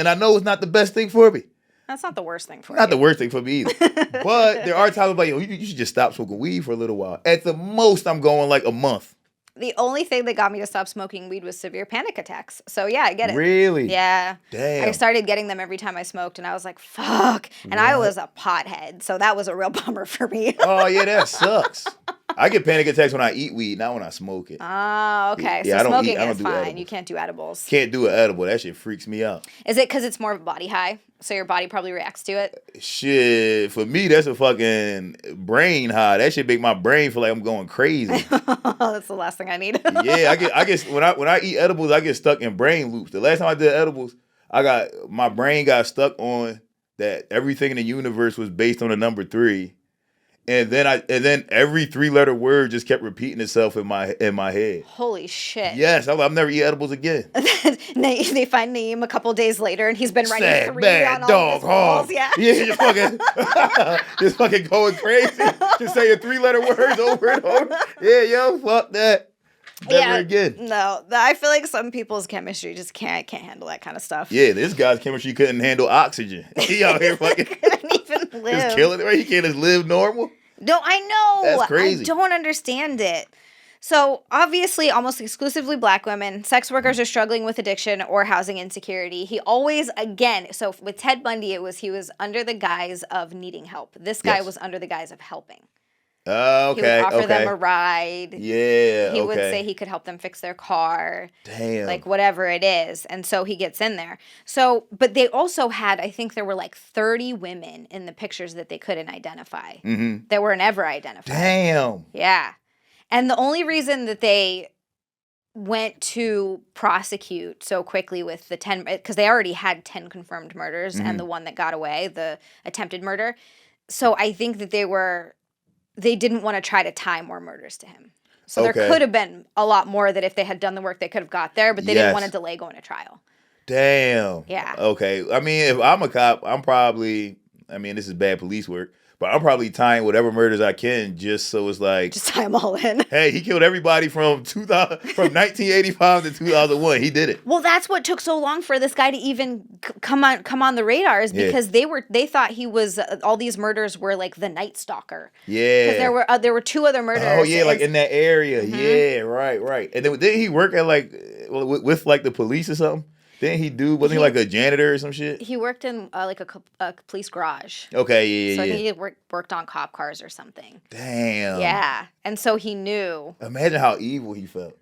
I know it's not the best thing for me. That's not the worst thing for you. Not the worst thing for me either. But there are times like, you should just stop smoking weed for a little while. At the most, I'm going like a month. The only thing that got me to stop smoking weed was severe panic attacks. So yeah, I get it. Really? Yeah. Damn. I started getting them every time I smoked, and I was like, fuck. And I was a pothead, so that was a real bummer for me. Oh, yeah, that sucks. I get panic attacks when I eat weed, not when I smoke it. Oh, okay. Yeah, So I don't smoking is do fine. edibles. You can't do edibles. Can't do an edible. That shit freaks me out. Is it because it's more of a body high? So your body probably reacts to it? Shit, for me, that's a fucking brain high. That shit make my brain feel like I'm going crazy. That's the last thing I need. Yeah, I get when I eat edibles, I get stuck in brain loops. The last time I did edibles, my brain got stuck on that everything in the universe was based on the number 3. And then every 3-letter word just kept repeating itself in my head. Holy shit. Yes, I'm never eat edibles again. They find Nai'm a couple days later, and he's been writing Sad, 3 bad, on all dog, of his walls. hog. Yeah. Yeah, just fucking going crazy. Just saying 3-letter words over and over. Yeah, yo, fuck that. Never again. No, I feel like some people's chemistry just can't handle that kind of stuff. Yeah, this guy's chemistry couldn't handle oxygen. He out here fucking Couldn't even live. just killing it, right? He can't just live normal. No, I know. That's crazy. I don't understand it. So, obviously, almost exclusively black women, sex workers are struggling with addiction or housing insecurity. He always, again, so with Ted Bundy, he was under the guise of needing help. This guy was under the guise of helping. Okay. He would offer them a ride. Yeah. He would say he could help them fix their car. Damn. Like whatever it is. And so he gets in there. So, but they also had, I think there were like 30 women in the pictures that they couldn't identify. That were never identified. Damn. Yeah. And the only reason that they went to prosecute so quickly with the 10, because they already had 10 confirmed murders and the one that got away, the attempted murder. So I think that they didn't want to try to tie more murders to him. So there could have been a lot more that if they had done the work, they could have got there, but they didn't want to delay going to trial. Damn. Yeah. Okay. I mean, if I'm a cop, this is bad police work, but I'm probably tying whatever murders I can just so it's like... Just tie them all in. Hey, he killed everybody from 1985 to 2001. He did it. Well, that's what took so long for this guy to even come on the radars because they thought he was all these murders were like the Night Stalker. Yeah. Because there were 2 other murders. Oh yeah, like in that area. Yeah, right. And then didn't he work at like with like the police or something? Didn't wasn't he like a janitor or some shit? He worked in like a police garage. Okay, yeah. So I think he worked on cop cars or something. Damn. Yeah, and so he knew. Imagine how evil he felt.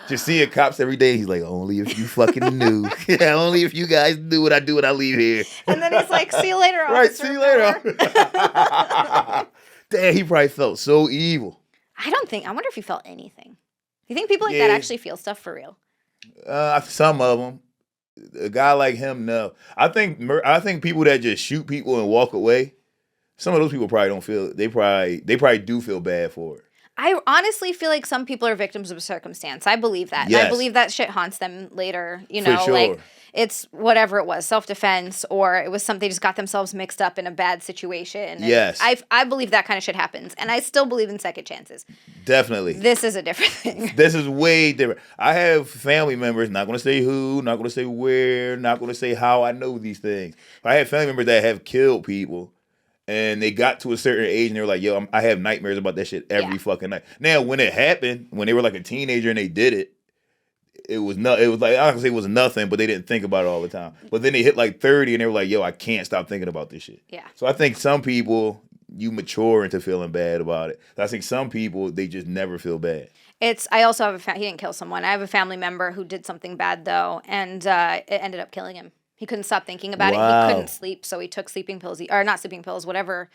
Just seeing cops every day, he's like, only if you fucking knew. Yeah, only if you guys knew what I do when I leave here. And then he's like, see you later, officer. Right, see you later. Damn, he probably felt so evil. I wonder if he felt anything. You think people like that actually feel stuff for real? Some of them. A guy like him, no. I think people that just shoot people and walk away, some of those people probably don't feel. They probably do feel bad for it. I honestly feel like some people are victims of circumstance. I believe that. Yes. And I believe that shit haunts them later. You For know, sure. like it's whatever it was, self-defense, or it was something they just got themselves mixed up in a bad situation. And Yes. I believe that kind of shit happens. And I still believe in second chances. Definitely. This is a different thing. This is way different. I have family members, not going to say who, not going to say where, not going to say how I know these things. I have family members that have killed people. And they got to a certain age and they were like, yo, I have nightmares about that shit every fucking night. Now, when it happened, when they were like a teenager and they did it, it was like, I don't gonna say it was nothing, but they didn't think about it all the time. But then they hit like 30 and they were like, yo, I can't stop thinking about this shit. Yeah. So I think some people, you mature into feeling bad about it. I think some people, they just never feel bad. I also have he didn't kill someone. I have a family member who did something bad though, and it ended up killing him. He couldn't stop thinking about it. He couldn't sleep, so he took sleeping pills. Or not sleeping pills, whatever,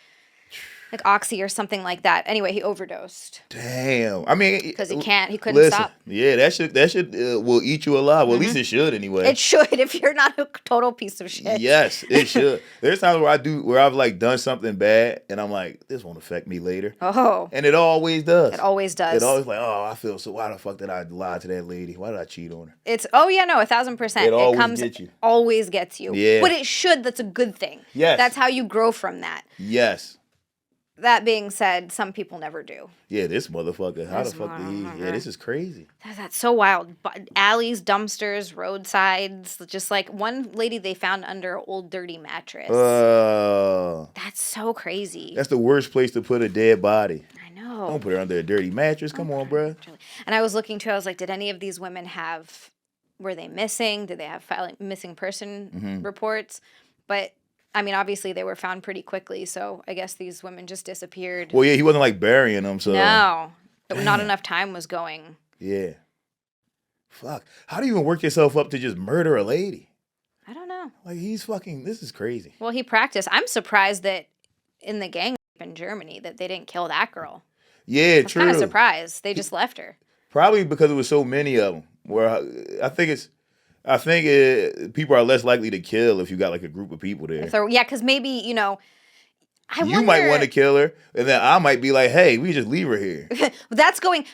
like Oxy or something like that. Anyway, he overdosed. Damn. I mean, because he couldn't stop. Yeah, that shit will eat you alive. Well, at least it should anyway. It should if you're not a total piece of shit. Yes, it should. There's times where I've like done something bad and I'm like, this won't affect me later. Oh. And it always does. It always does. It always like, oh, I feel so. Why the fuck did I lie to that lady? Why did I cheat on her? It's 1,000%. It always gets you. Always gets you. Yeah. But it should. That's a good thing. Yes. That's how you grow from that. Yes. That being said, some people never do. Yeah, this motherfucker. How the fuck did he? Yeah, this is crazy. That's so wild. Alleys, dumpsters, roadsides. Just like one lady they found under an old dirty mattress. That's so crazy. That's the worst place to put a dead body. I know. Don't put her under a dirty mattress. Come on, bro. And I was looking too. I was like, did any of these women were they missing? Did they have missing person reports? But I mean, obviously they were found pretty quickly. So I guess these women just disappeared. Well, yeah, he wasn't like burying them. So no, not enough time was going. Yeah. Fuck. How do you even work yourself up to just murder a lady? I don't know. Like, this is crazy. Well, he practiced. I'm surprised that in the gang in Germany that they didn't kill that girl. Yeah, I'm true. kind of surprised. They just left her. Probably because there was so many of them. Where I think people are less likely to kill if you got like a group of people there. So, yeah, because maybe, you might want to kill her, and then I might be like, hey, we just leave her here.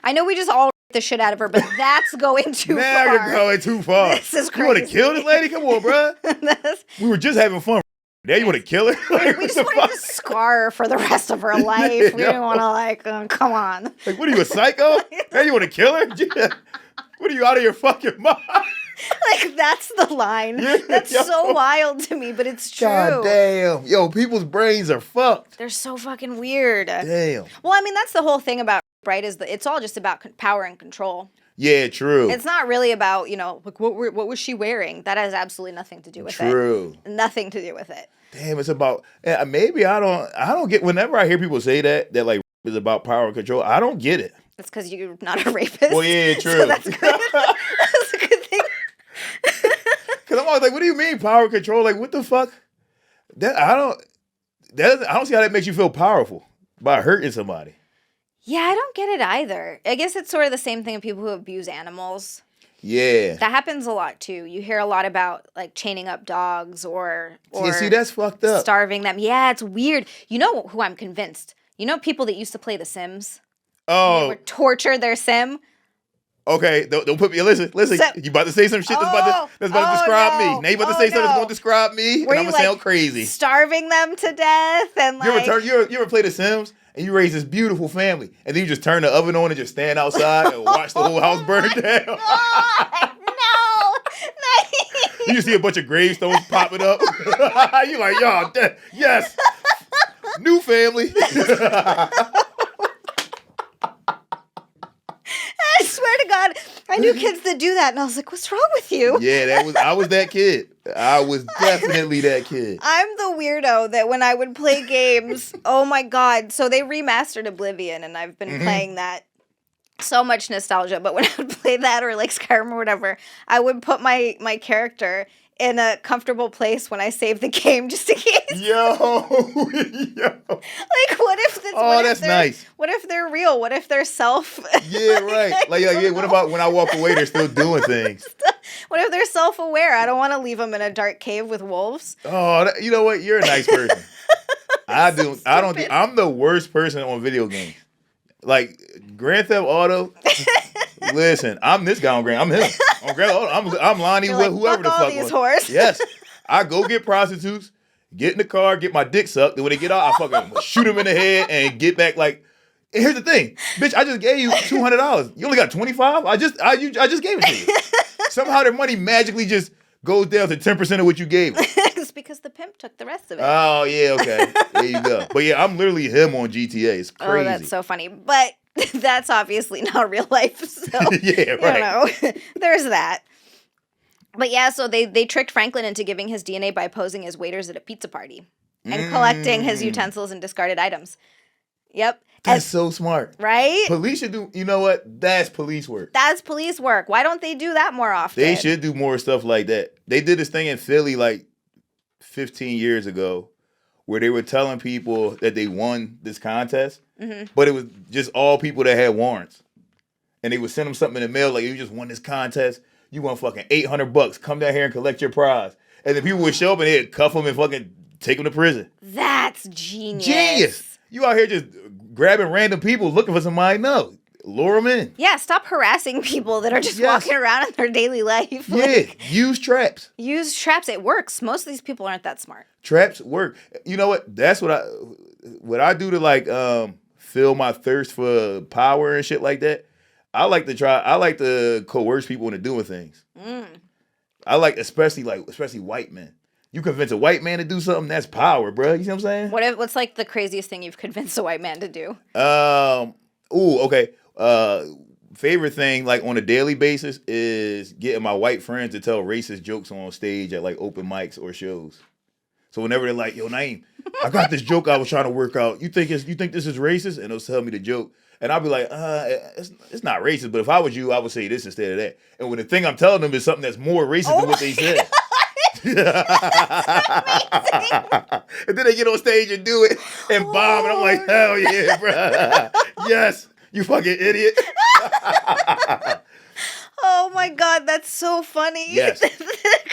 I know we just all the shit out of her, but that's going too far. Now you're going too far. This is crazy. You want to kill this lady? Come on, bro. We were just having fun. Now you want to kill her? Like, we just wanted to scar her for the rest of her life. We didn't want to, come on. Like, what are you, a psycho? Now you want to kill her? What are you, out of your fucking mind? Like, that's the line. That's so wild to me, but it's true. God damn. Yo, people's brains are fucked. They're so fucking weird. Damn. Well, I mean, that's the whole thing about, right, is that it's all just about power and control. Yeah, true. It's not really about, like, what was she wearing? That has absolutely nothing to do with it. True. Nothing to do with it. Damn, it's about, maybe I don't get, whenever I hear people say that like, it's about power and control, I don't get it. It's because you're not a rapist. Well, yeah, true. So that's good. That's a good thing. Because I'm always like, what do you mean power and control? Like, what the fuck? I don't see how that makes you feel powerful by hurting somebody. Yeah, I don't get it either. I guess it's sort of the same thing with people who abuse animals. Yeah. That happens a lot, too. You hear a lot about, like, chaining up dogs or yeah, see, that's fucked up. Starving them. Yeah, it's weird. You know who I'm convinced? You know people that used to play The Sims? Oh. They would torture their sim? Okay, don't put me. Listen. You about to say some shit that's about to describe me. Now you about to say something that's going to describe me, and I'm going to sound crazy. Starving them to death and like. You ever play The Sims and you raise this beautiful family, and then you just turn the oven on and just stand outside and watch the whole house burn down? God, no. You just see a bunch of gravestones popping up. You like, y'all, yes, new family. I swear to God, I knew kids that do that, and I was like, what's wrong with you? Yeah, I was that kid. I was definitely that kid. I'm the weirdo that when I would play games, oh my God. So they remastered Oblivion, and I've been playing that. So much nostalgia, but when I would play that or like Skyrim or whatever, I would put my character in a comfortable place when I save the game just in case. Yo. Like, what if that's nice. What if they're real? What if they're self? Yeah, right. Like, yeah, what about when I walk away, they're still doing things? What if they're self-aware? I don't want to leave them in a dark cave with wolves. Oh, you know what? You're a nice person. I'm the worst person on video games. Like, Grand Theft Auto, listen, I'm this guy on Grand. I'm him. On Grand Theft Auto, I'm Lonnie, like, whoever the fuck. All these whores. Yes. I go get prostitutes, get in the car, get my dick sucked, and when they get out, I fucking shoot them in the head and get back like, and here's the thing, bitch, I just gave you $200. You only got $25? I just gave it to you. Somehow their money magically just goes down to 10% of what you gave. It's because the pimp took the rest of it. Oh, yeah, okay. There you go. But yeah, I'm literally him on GTA. It's crazy. Oh, that's so funny. But that's obviously not real life. So, yeah, right. You know, there's that. But yeah, so they tricked Franklin into giving his DNA by posing as waiters at a pizza party and collecting his utensils and discarded items. Yep. That's so smart. Right? Police should do, you know what? That's police work. That's police work. Why don't they do that more often? They should do more stuff like that. They did this thing in Philly like 15 years ago where they were telling people that they won this contest, but it was just all people that had warrants. And they would send them something in the mail like, you just won this contest. You won fucking $800. Come down here and collect your prize. And then people would show up and they'd cuff them and fucking take them to prison. That's genius. Genius. You out here just grabbing random people looking for somebody. No. Lure them in. Yeah, stop harassing people that are just walking around in their daily life. Yeah, use traps. Use traps. It works. Most of these people aren't that smart. Traps work. You know what? That's what I do to like fill my thirst for power and shit like that. I like to coerce people into doing things. I like especially white men. You convince a white man to do something, that's power, bro. You see what I'm saying? What's like the craziest thing you've convinced a white man to do? Ooh, okay. Favorite thing, like on a daily basis, is getting my white friends to tell racist jokes on stage at like open mics or shows. So whenever they're like, "Yo, Nai'm, I got this joke I was trying to work out. You think this is racist?" And they'll tell me the joke, and I'll be like, it's not racist, but if I was you, I would say this instead of that. And when the thing I'm telling them is something that's more racist than what they said. And then they get on stage and do it and bomb, and I'm like, hell yeah, bro. Yes, you fucking idiot. Oh my God, that's so funny. Yes.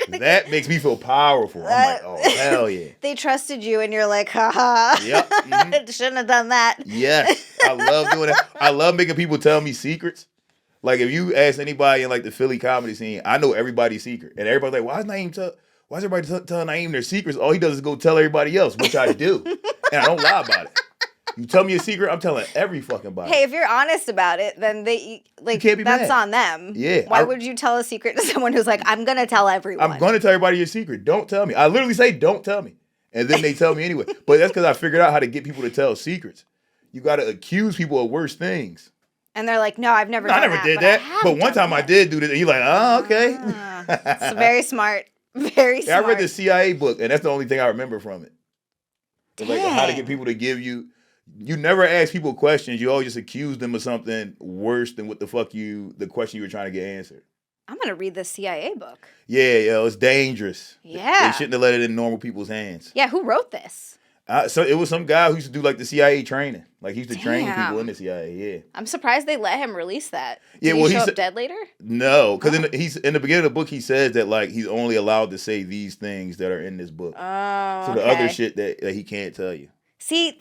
That makes me feel powerful. I'm like, oh, hell yeah. They trusted you and you're like, haha. Yep. Mm-hmm. Shouldn't have done that. Yes. I love doing that. I love making people tell me secrets. Like if you ask anybody in like the Philly comedy scene, I know everybody's secret. And everybody's like, why is everybody telling Nai'm their secrets? All he does is go tell everybody else, which I do. And I don't lie about it. You tell me a secret, I'm telling every fucking body. Hey, if you're honest about it, then they like can't be that's mad. on them. Yeah. Why would you tell a secret to someone who's like, I'm gonna tell everyone? I'm gonna tell everybody your secret. Don't tell me. I literally say, don't tell me. And then they tell me anyway. But that's because I figured out how to get people to tell secrets. You gotta accuse people of worse things. And they're like, no, I've never I done never that, did but that. But one time I did do this, and you're like, oh, okay. It's very smart. Very Yeah, smart. I read the CIA book, and that's the only thing I remember from it. It's like how to get people to give you. You never ask people questions. You always just accuse them of something worse than what the fuck the question you were trying to get answered. I'm gonna read the CIA book. Yeah, it's dangerous. Yeah. They shouldn't have let it in normal people's hands. Yeah, who wrote this? So it was some guy who used to do like the CIA training. Like he used to train Damn. people in the CIA. Yeah. I'm surprised they let him release that. Did Yeah, he well, show he up said- dead later? No, because he's in the beginning of the book he says that like he's only allowed to say these things that are in this book. Oh, So the other shit that he can't tell you. See,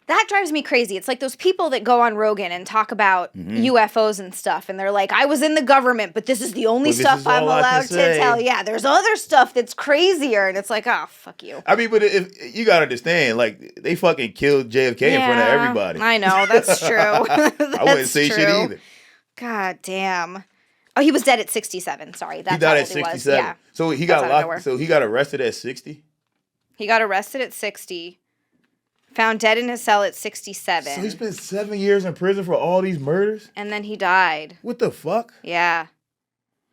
that drives me crazy. It's like those people that go on Rogan and talk about UFOs and stuff, and they're like, I was in the government, but this is the only But this stuff is I'm all I can allowed to say. tell. Yeah, there's other stuff that's crazier, and it's like, oh, fuck you. I mean, but if you gotta understand, like they fucking killed JFK in front of everybody. I know, that's true. I wouldn't say shit true. either. God damn. Oh, he was dead at 67. Sorry, that's He died how at old he was. 67. Yeah. So he That's got out of nowhere. locked. So he got arrested at 60. He got arrested at 60. Found dead in his cell at 67. So he spent 7 years in prison for all these murders. And then he died. What the fuck? Yeah.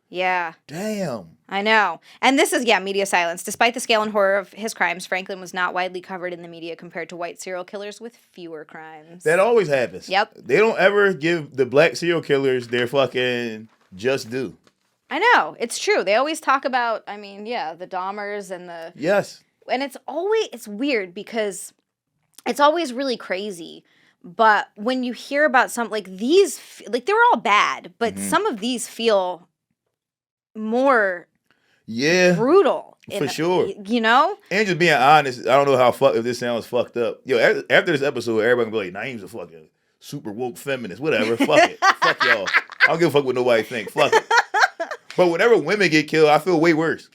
Yeah. Damn. I know. And this is, media silence. Despite the scale and horror of his crimes, Franklin was not widely covered in the media compared to white serial killers with fewer crimes. That always happens. Yep. They don't ever give the black serial killers their fucking just due. I know. It's true. They always talk about, the Dahmers and the... Yes. And it's weird because it's always really crazy. But when you hear about some, like these, like they were all bad, but some of these feel more brutal. For sure. You know? And just being honest, I don't know how if this sounds fucked up. Yo, after this episode, everybody gonna be like, Naeem's a fucking super woke feminist. Whatever. Fuck it. Fuck y'all. I don't give a fuck what nobody think. Fuck it. But whenever women get killed, I feel way worse.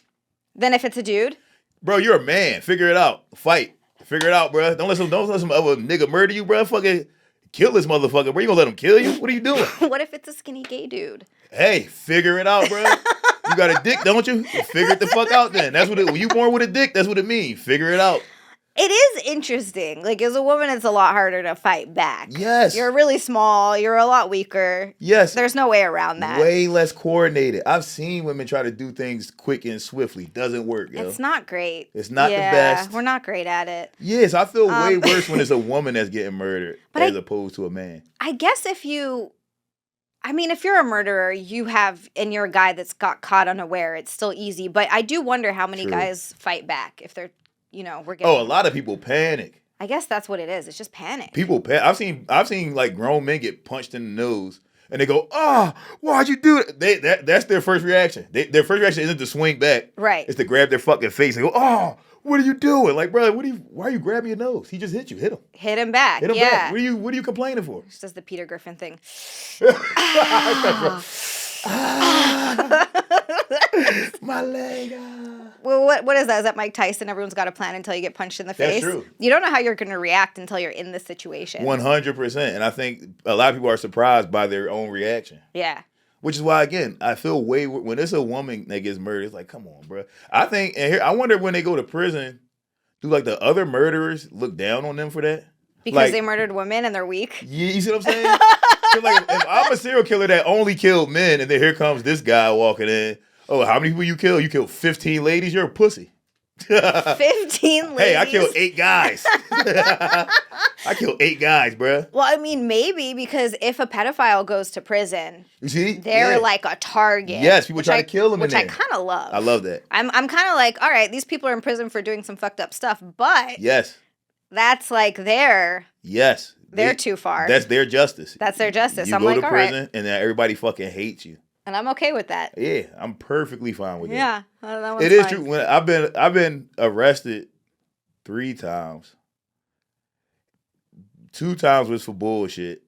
Than if it's a dude? Bro, you're a man. Figure it out. Fight. Figure it out, bro. Don't let some other nigga murder you, bro. Fucking kill this motherfucker. Bro, you gonna let him kill you? What are you doing? What if it's a skinny gay dude? Hey, figure it out, bro. You got a dick, don't you? Figure it the fuck out then. That's what when you born with a dick, that's what it means. Figure it out. It is interesting. Like, as a woman, it's a lot harder to fight back. Yes. You're really small. You're a lot weaker. Yes. There's no way around that. Way less coordinated. I've seen women try to do things quick and swiftly. Doesn't work, yo. It's not great. It's not the best. We're not great at it. Yes, I feel way worse when it's a woman that's getting murdered as opposed to a man. I guess if you're a murderer, and you're a guy that's got caught unaware, it's still easy. But I do wonder how many guys fight back if they're, we're getting... Oh, a lot of people panic. I guess that's what it is. It's just panic. People panic. I've seen like grown men get punched in the nose and they go, why'd you do it? That's their first reaction. Their first reaction isn't to swing back. Right. It's to grab their fucking face and go, what are you doing? Like, bro, why are you grabbing your nose? He just hit you. Hit him. Hit him back. Hit him back. What are you complaining for? Just does the Peter Griffin thing. My leg. Well, what is that? Is that Mike Tyson? Everyone's got a plan until you get punched in the face. That's true. You don't know how you're going to react until you're in this situation. 100%. And I think a lot of people are surprised by their own reaction. Yeah. Which is why, again, I feel when it's a woman that gets murdered, it's like, come on, bro. I think, and here, I wonder when they go to prison, do like the other murderers look down on them for that? Because they murdered women and they're weak. Yeah, you see what I'm saying? 'Cause like, if I'm a serial killer that only killed men, and then here comes this guy walking in. Oh, how many people you kill? You killed 15 ladies? You're a pussy. 15 ladies? Hey, I killed 8 guys. I killed 8 guys, bruh. Well, I mean, maybe because if a pedophile goes to prison, You see? they're like a target. Yes, people try to kill them in which there. I kind of love. I love that. I'm kind of like, all right, these people are in prison for doing some fucked up stuff, but Yes. that's like they're too far. That's their justice. That's their justice. You I'm go like, to all prison, right. and then everybody fucking hates you. And I'm okay with that. Yeah, I'm perfectly fine with Yeah. that. It is true. When I've been arrested 3 times. 2 times was for bullshit.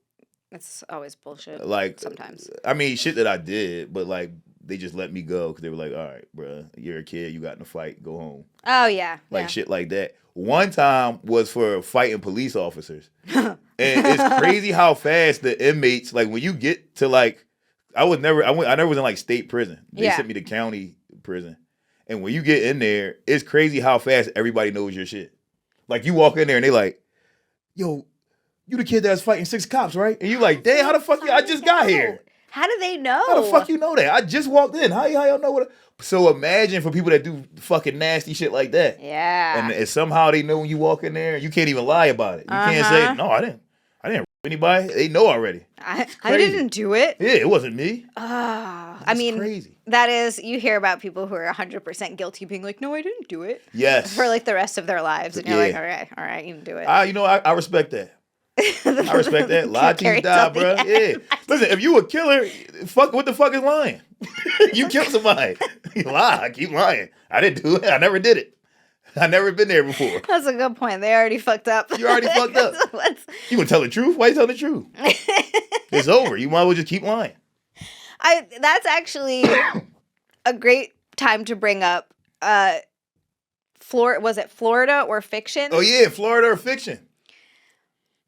It's always bullshit. Like sometimes. I mean, shit that I did, but like they just let me go because they were like, "All right, bro, you're a kid. You got in a fight. Go home." Oh yeah. Like shit like that. One time was for fighting police officers, and it's crazy how fast the inmates like when you get to like. I never was in like state prison. They sent me to county prison. And when you get in there, it's crazy how fast everybody knows your shit. Like you walk in there and they like, yo, you the kid that was fighting 6 cops, right? And you like, damn, how the fuck I just got here? How do they know? How the fuck you know that? I just walked in. How y'all know what? So imagine for people that do fucking nasty shit like that. Yeah. And somehow they know when you walk in there, you can't even lie about it. You can't say, no, I didn't anybody. They know already. I didn't do it. Yeah, it wasn't me. I mean, crazy. That is, you hear about people who are 100% guilty being like, no, I didn't do it. Yes. For like the rest of their lives. And you're like, all right, you didn't do it. I respect that. I respect that. Lie till you die, bro. Yeah. Listen, if you a killer, what the fuck is lying? You killed somebody. You lie. Keep lying. I didn't do it. I never did it. I never been there before. That's a good point. They already fucked up. You already fucked up. You gonna tell the truth? Why you telling the truth? It's over. You might as well just keep lying. That's actually a great time to bring up. Was it Florida or fiction? Oh yeah, Florida or fiction.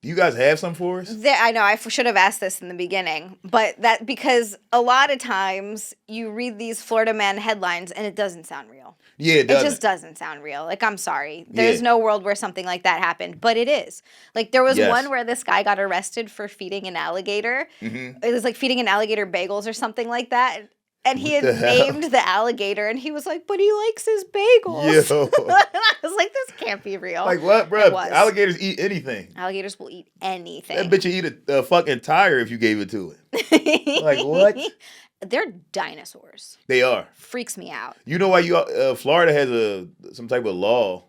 Do you guys have some for us? I know I should have asked this in the beginning, but that because a lot of times you read these Florida man headlines and it doesn't sound real. Yeah, it doesn't. It just doesn't sound real. Like, I'm sorry. There's no world where something like that happened, but it is. Like, there was one where this guy got arrested for feeding an alligator. Mm-hmm. It was like feeding an alligator bagels or something like that. And he had named the alligator, and he was like, but he likes his bagels. Yo. And I was like, this can't be real. Like what, bro? Alligators eat anything. Alligators will eat anything. That bitch would eat a fucking tire if you gave it to it. Like what? They're dinosaurs. They are. Freaks me out. You know why Florida has some type of law.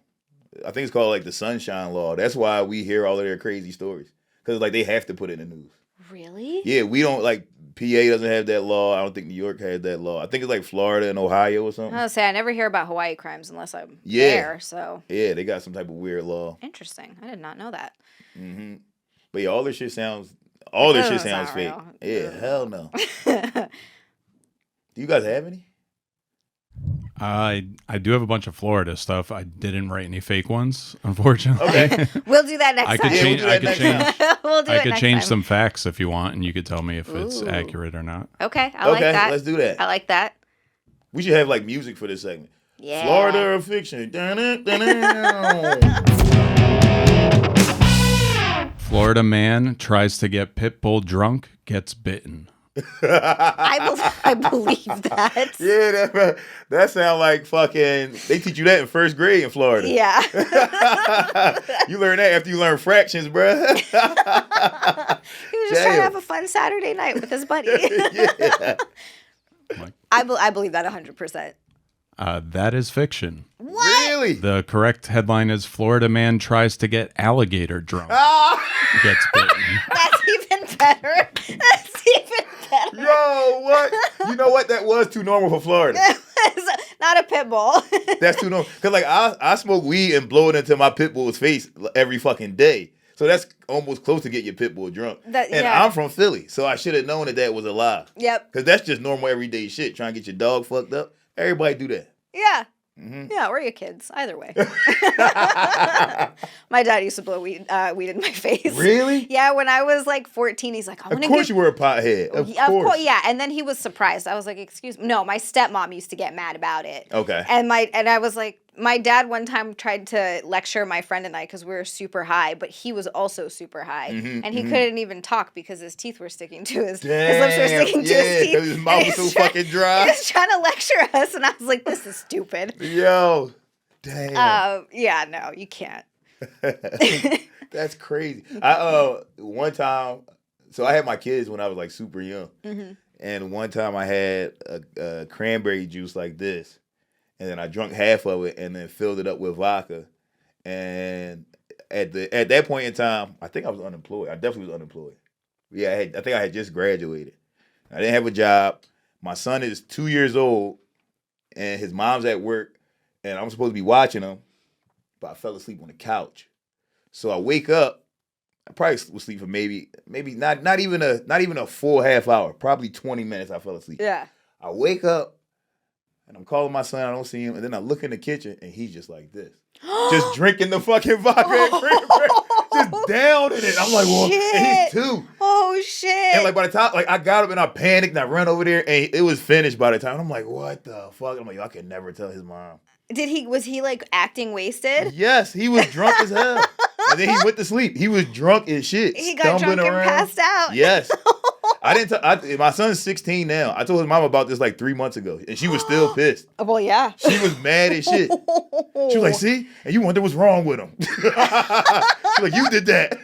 I think it's called like the Sunshine Law. That's why we hear all of their crazy stories. Because like they have to put it in the news. Really? Yeah, we don't like PA doesn't have that law. I don't think New York has that law. I think it's like Florida and Ohio or something. I was say I never hear about Hawaii crimes unless I'm there. So yeah, they got some type of weird law. Interesting. I did not know that. Mm-hmm. But yeah, all this shit sounds fake. Real. Yeah, hell no. Do you guys have any? I do have a bunch of Florida stuff. I didn't write any fake ones, unfortunately. Okay. We'll do that next time. I could change some facts if you want, and you could tell me if it's accurate or not. Okay, I like that. Let's do that. I like that. We should have like music for this segment. Yeah. Florida or fiction? Florida man tries to get pit bull drunk, gets bitten. I believe that. Yeah, that sounds like fucking. They teach you that in first grade in Florida. Yeah. You learn that after you learn fractions, bruh. He was just trying to have a fun Saturday night with his buddy. Yeah. I believe that 100%. That is fiction. What? Really? The correct headline is Florida man tries to get alligator drunk. Gets bitten. That's even better. That's even better. Yo, what? You know what? That was too normal for Florida. Not a pit bull. That's too normal. Because like I smoke weed and blow it into my pit bull's face every fucking day. So that's almost close to get your pit bull drunk. I'm from Philly, so I should have known that was a lie. Yep. Because that's just normal everyday shit. Trying to get your dog fucked up. Everybody do that. Yeah. Mm-hmm. Yeah, or your kids. Either way. My dad used to blow weed in my face. Really? Yeah, when I was like 14, he's like, Of course you were a pothead. Of course. Yeah, and then he was surprised. I was like, excuse me. No, my stepmom used to get mad about it. Okay. And I was like, My dad one time tried to lecture my friend and I because we were super high, but he was also super high. And he couldn't even talk because his teeth were sticking to his lips were sticking to his teeth. Because his mouth was so fucking dry. He was trying to lecture us, and I was like, this is stupid. Yo. Damn. Yeah, no, you can't. That's crazy. One time, so I had my kids when I was like super young. And one time I had a cranberry juice like this. And then I drank half of it and then filled it up with vodka. And at that point in time, I think I was unemployed. I definitely was unemployed. Yeah, I think I had just graduated. I didn't have a job. My son is 2 years old, and his mom's at work, and I'm supposed to be watching him, but I fell asleep on the couch. So I wake up. I probably was asleep for maybe not even a full half hour. Probably 20 minutes. I fell asleep. Yeah. I wake up. And I'm calling my son, I don't see him. And then I look in the kitchen, and he's just like this. Just drinking the fucking vodka and cranberry. Just down in it. I'm like, well, and he's 2. Oh, shit. And like by the time, like I got up and I panicked and I ran over there, and it was finished by the time. I'm like, what the fuck? I'm like, I could never tell his mom. Was he like acting wasted? Yes, he was drunk as hell. And then he went to sleep. He was drunk as shit. He got drunk and passed out. Yes. My son's 16 now. I told his mom about this like 3 months ago, and she was still pissed. Well, yeah. She was mad as shit. She was like, see? And you wonder what's wrong with him. She's like, you did that.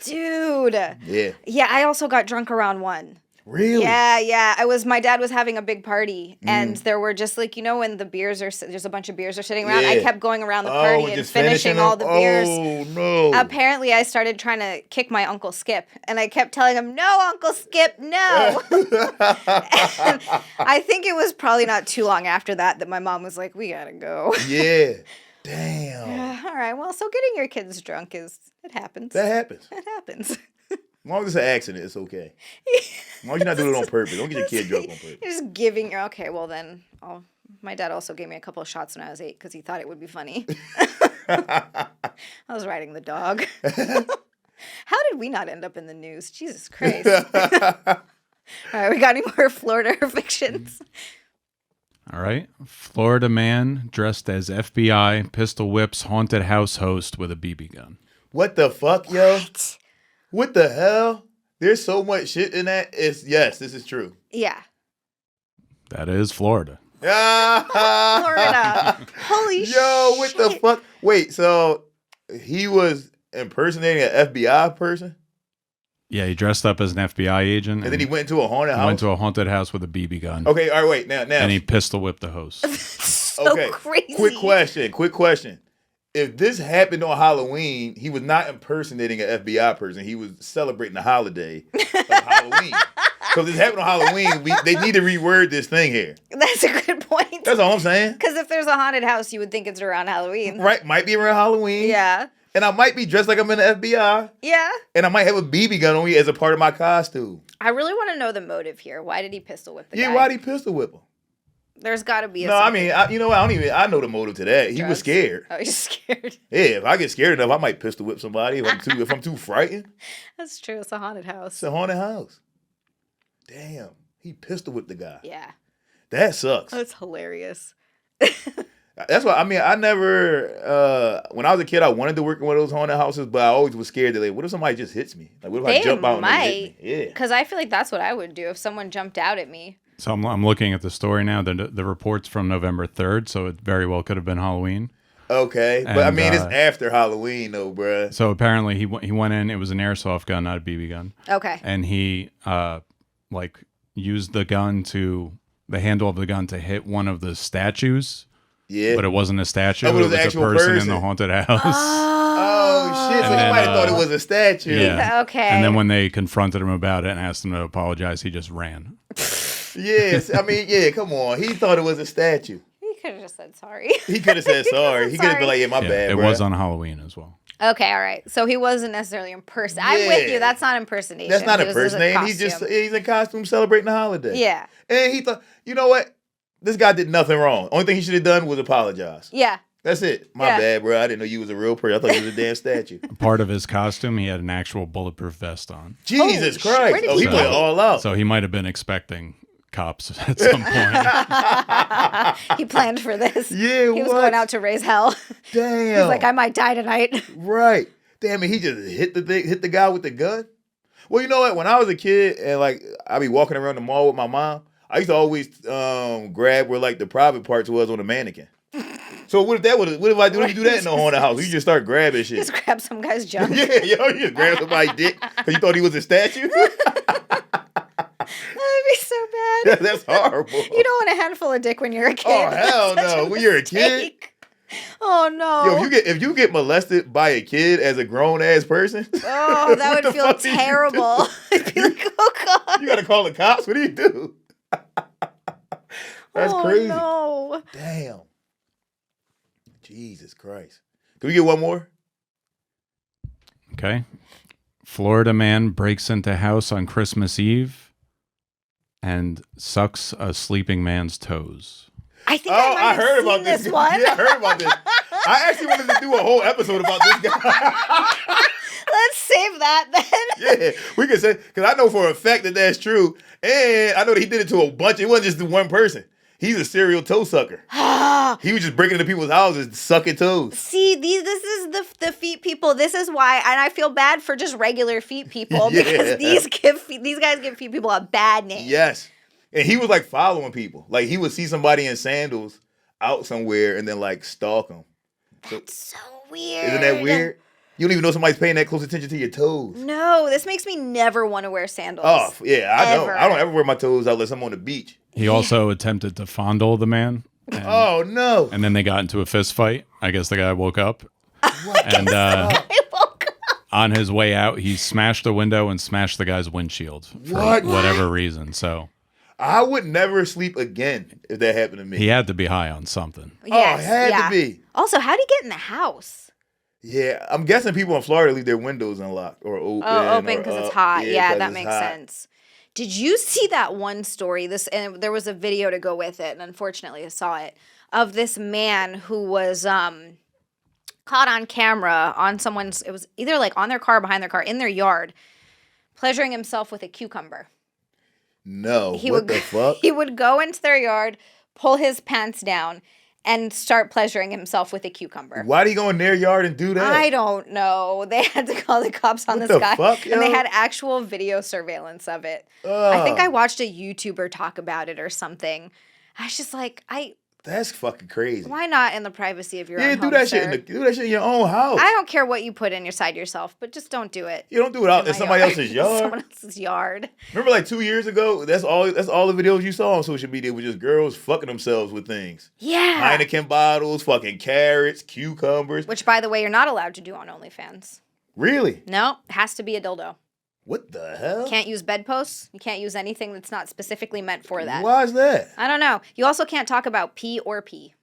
Dude. Yeah. Yeah, I also got drunk around 1. Really? Yeah. My dad was having a big party, and there were just like, when the beers there's a bunch of beers are sitting around. Yeah. I kept going around the party and just finishing all the beers. Oh, no. Apparently, I started trying to kick my Uncle Skip, and I kept telling him, no, Uncle Skip, no. And I think it was probably not too long after that my mom was like, we gotta go. Yeah. Damn. All right, well, so getting your kids drunk it happens. That happens. It happens. As long as it's an accident, it's okay. As long as you're not doing it on purpose. Don't get your kid drunk on purpose. You're just giving your, okay, well then, my dad also gave me a couple of shots when I was 8 because he thought it would be funny. I was riding the dog. How did we not end up in the news? Jesus Christ. All right, we got any more Florida fictions? All right. Florida man dressed as FBI pistol whips haunted house host with a BB gun. What the fuck, yo? What the hell? There's so much shit in that. Yes, this is true. Yeah. That is Florida. Florida. Holy shit. Yo, what the fuck? Wait, so he was impersonating an FBI person? Yeah, he dressed up as an FBI agent. And then he went into a haunted house? Went to a haunted house with a BB gun. Okay, all right, wait. Now. And he pistol whipped the host. So crazy. Quick question. If this happened on Halloween, he was not impersonating an FBI person. He was celebrating the holiday of Halloween. So if this happened on Halloween, they need to reword this thing here. That's a good point. That's all I'm saying. Because if there's a haunted house, you would think it's around Halloween. Right, might be around Halloween. Yeah. And I might be dressed like I'm in the FBI. Yeah. And I might have a BB gun on me as a part of my costume. I really want to know the motive here. Why did he pistol whip the guy? Yeah, why'd he pistol whip him? There's got to be a No, I mean, you know what? I know the motive to that. He was scared. Oh, he's scared. Yeah, if I get scared enough, I might pistol whip somebody if I'm too frightened. That's true. It's a haunted house. It's a haunted house. Damn. He pistol whipped the guy. Yeah. That sucks. That's hilarious. That's why, I mean, I never, when I was a kid, I wanted to work in one of those haunted houses, but I always was scared that, like, what if somebody just hits me? Like, what if I jump out and they hit me? Yeah. Because I feel like that's what I would do if someone jumped out at me. So I'm looking at the story now. The report's from November 3rd, so it very well could have been Halloween. Okay. But, I mean, it's after Halloween, though, bruh. So apparently he went in. It was an airsoft gun, not a BB gun. Okay. And he, used the handle of the gun to hit one of the statues. Yeah. But it wasn't a statue. Oh, it was a person in the haunted house. Oh, shit. So he might have thought it was a statue. Yeah. Okay. And then when they confronted him about it and asked him to apologize, he just ran. Yes. I mean, yeah, come on. He thought it was a statue. He could have just said sorry. He could have said sorry. He could have been like, yeah, my bad, It bro. was on Halloween as well. Okay, all right. So he wasn't necessarily impersonating. I'm with you. That's not impersonation. That's not It was just a impersonating. costume. He's in costume celebrating the holiday. Yeah. And he thought, you know what? This guy did nothing wrong. Only thing he should have done was apologize. Yeah. That's it. My bad, bro. I didn't know you was a real person. I thought you was a damn statue. Part of his costume, he had an actual bulletproof vest on. Jesus Christ. Where did Oh, he he went go? all out. So he might have been expecting cops at some point. He planned for this. Yeah, he was going out to raise hell. Damn. He's like, I might die tonight. Right. Damn it, he just hit the guy with the gun. Well, you know what? When I was a kid and like I'd be walking around the mall with my mom, I used to always grab where like the private parts was on the mannequin. So what if I do that in the haunted house? You just start grabbing shit. Just grab some guy's junk. Yeah, you just grab somebody's dick because you thought he was a statue. That'd be so bad. That's horrible. You don't want a handful of dick when you're a kid. Oh hell That's such no! a When you're a kid. mistake. Oh no. Yo, if you get molested by a kid as a grown ass person, oh, that what would the feel fuck do you terrible. do? I'd be like, oh god. You gotta call the cops. What do you do? That's crazy. No. Damn. Jesus Christ. Can we get one more? Okay. Florida man breaks into house on Christmas Eve and sucks a sleeping man's toes. I think I heard about this one. Yeah, I heard about this. I actually wanted to do a whole episode about this guy. Let's save that then. Yeah, we can say, because I know for a fact that that's true. And I know that he did it to a bunch. It wasn't just the one person. He's a serial toe sucker. He was just breaking into people's houses, sucking toes. See, this is the feet people. This is why, and I feel bad for just regular feet people because these guys give feet people a bad name. Yes. And he was like following people. Like he would see somebody in sandals out somewhere and then like stalk them. That's so weird. Isn't that weird? You don't even know somebody's paying that close attention to your toes. No, this makes me never want to wear sandals. Oh, yeah, I know. Ever. I don't ever wear my toes out unless I'm on the beach. He also attempted to fondle the man. And, Oh, no. and then they got into a fist fight. I guess the guy woke up. And I woke up. on his way out, he smashed the window and smashed the guy's windshield for whatever reason. So I would never sleep again if that happened to me. he had to be high on something. Yes, it had to be. Also, how would he get in the house? Yeah, I'm guessing people in Florida leave their windows unlocked or open. Oh, open because it's hot. Yeah, 'cause that it's makes hot. sense. Did you see that one story? And there was a video to go with it, and unfortunately, I saw it of this man who was caught on camera on someone's. It was either like on their car, behind their car, in their yard, pleasuring himself with a cucumber. No, what the fuck? He would go into their yard, pull his pants down, and start pleasuring himself with a cucumber. Why do you go in their yard and do that? I don't know. They had to call the cops on What this the guy. fuck, and they yo? had actual video surveillance of it. I think I watched a YouTuber talk about it or something. I was just like, That's fucking crazy. why not in the privacy of your Yeah, own do home, that sir? shit. Do that shit in your own house. I don't care what you put inside yourself, but just don't do it. You don't do it out in my somebody else's yard. Someone else's yard. Remember, like 2 years ago, that's all the videos you saw on social media was just girls fucking themselves with things. Yeah. Heineken bottles, fucking carrots, cucumbers. Which, by the way, you're not allowed to do on OnlyFans. Really? No, it has to be a dildo. What the hell? Can't use bedposts. You can't use anything that's not specifically meant for that. Why is that? I don't know. You also can't talk about pee or pee.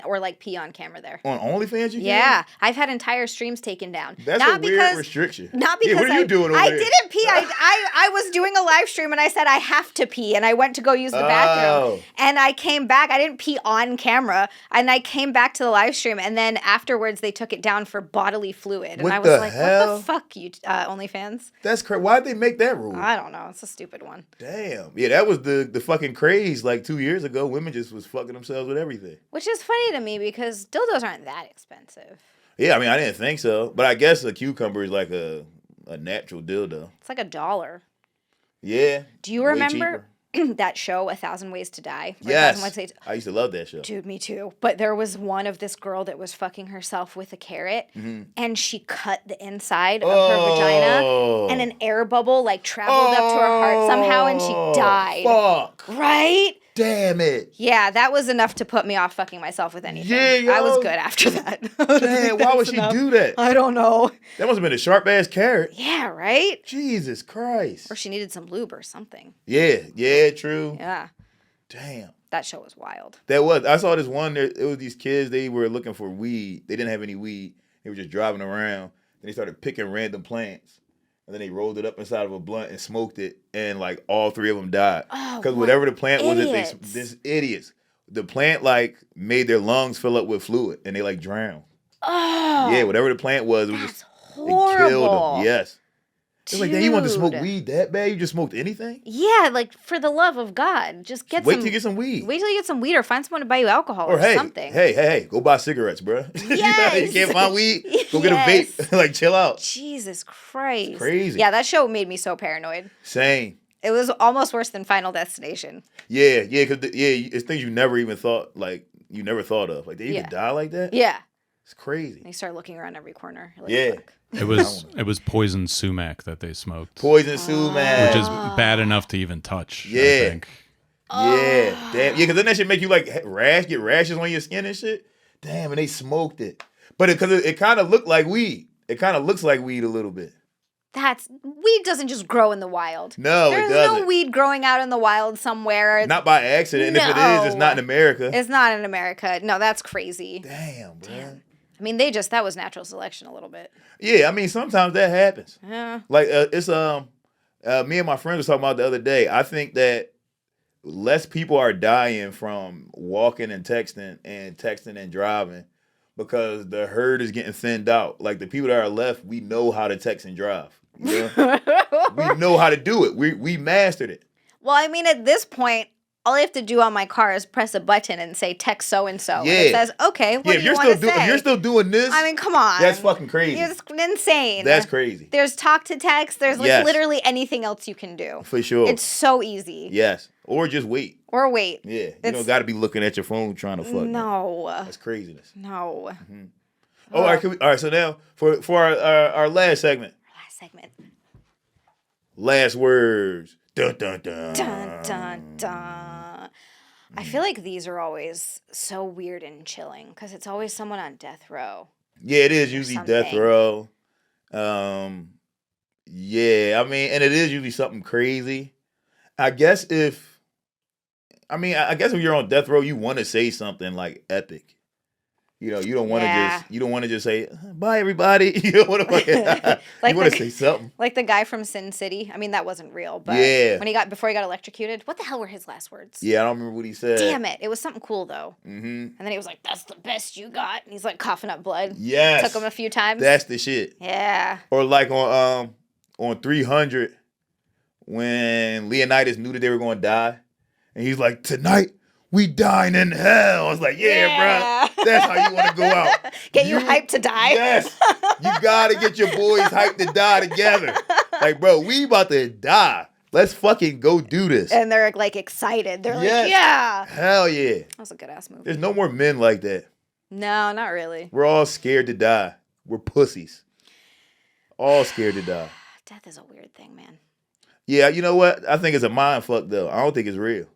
Or like pee on camera there. On OnlyFans, you Yeah, I've had entire streams taken down. That's not a weird restriction. Not because what are you doing over I there? didn't pee. I was doing a live stream and I said I have to pee and I went to go use the bathroom and I came back. I didn't pee on camera and I came back to the live stream and then afterwards they took it down for bodily fluid and What I was the like, hell? what the fuck, you OnlyFans? That's crazy. Why'd they make that rule? I don't know. It's a stupid one. Damn. Yeah, that was the fucking craze like 2 years ago. Women just was fucking themselves with everything. Which is funny to me because dildos aren't that expensive. Yeah, I mean, I didn't think so. But I guess a cucumber is like a natural dildo. It's like $1. Yeah. Do you way remember cheaper. that show, 1,000 Ways to Die? Or Yes. 1,000 Ways to... I used to love that show. Dude, me too. But there was one of this girl that was fucking herself with a carrot, and she cut the inside of her vagina, and an air bubble like traveled up to her heart somehow, and she died. Fuck. Right? Damn it. Yeah, that was enough to put me off fucking myself with anything. Yeah, yo. I was good after that. Damn, why would she do that? I don't know. That must have been a sharp ass carrot. Yeah, right? Jesus Christ. Or she needed some lube or something. Yeah, true. Yeah. Damn. That show was wild. I saw this one, it was these kids, they were looking for weed. They didn't have any weed. They were just driving around. Then they started picking random plants. And then they rolled it up inside of a blunt and smoked it. And like all three of them died. Because whatever the plant was, this idiots. The plant like made their lungs fill up with fluid and they like drowned. Oh. Yeah, whatever the plant was, it was just horrible. it killed them. Yes. It's like, you want to smoke weed that bad? You just smoked anything? Yeah, like, for the love of God, just get wait till you get some weed. Wait till you get some weed or find someone to buy you alcohol or something. Hey, go buy cigarettes, bro. Yes. You can't find weed? Go get a vape. Like, chill out. Jesus Christ. It's crazy. Yeah, that show made me so paranoid. Same. It was almost worse than Final Destination. Yeah, because it's things you never even thought, like, you never thought of. Like, they even die like that? Yeah. It's crazy. They start looking around every corner. Like, yeah. fuck. It was poison sumac that they smoked. Poison sumac. Which is bad enough to even touch, Yeah. I think. Yeah. Damn. Yeah, because then that shit make you, like, get rashes on your skin and shit. Damn, and they smoked it. But because it kind of looked like weed. It kind of looks like weed a little bit. Weed doesn't just grow in the wild. No, There's it doesn't. no weed growing out in the wild somewhere. Not by accident. No. And if it is, it's not in America. It's not in America. No, that's crazy. Damn, bro. I mean, that was natural selection a little bit. Yeah, I mean, sometimes that happens. Yeah. Like, it's, me and my friends was talking about the other day. I think that less people are dying from walking and texting and driving because the herd is getting thinned out. Like, the people that are left, we know how to text and drive. You know? We know how to do it. We mastered it. Well, I mean, at this point, all I have to do on my car is press a button and say text so-and-so. Yeah. And it says, okay, what do you want to say? If you're still doing this, I mean, come on. that's fucking crazy. It's insane. That's crazy. There's talk to text. There's literally anything else you can do. For sure. It's so easy. Yes. Or just wait. Or wait. Yeah. You don't got to be looking at your phone trying to fuck. No. That's craziness. No. Mm-hmm. Oh, all right. So now for our last segment. Last words. Dun dun dun. Dun dun dun. I feel like these are always so weird and chilling because it's always someone on death row. Yeah, it is usually death row. Yeah, I mean, and it is usually something crazy. I guess if you're on death row, you want to say something like epic. You know, you don't want to just say bye everybody. You don't want to you want to say something. Like the guy from Sin City. I mean, that wasn't real, but before he got electrocuted, what the hell were his last words? Yeah, I don't remember what he said. Damn it. It was something cool though. Mm-hmm. And then he was like, "That's the best you got." And he's like coughing up blood. Yes. Took him a few times. That's the shit. Yeah. Or like on 300 when Leonidas knew that they were going to die and he's like, "Tonight we dine in hell." I was like, yeah, bro. That's how you want to go out. Get you hyped to die? Yes. You got to get your boys hyped to die together. Like, bro, we about to die. Let's fucking go do this. And they're like excited. They're like, yeah. Hell yeah. That was a good ass movie. There's no more men like that. No, not really. We're all scared to die. We're pussies. All scared to die. Death is a weird thing, man. Yeah, you know what? I think it's a mind fuck, though. I don't think it's real.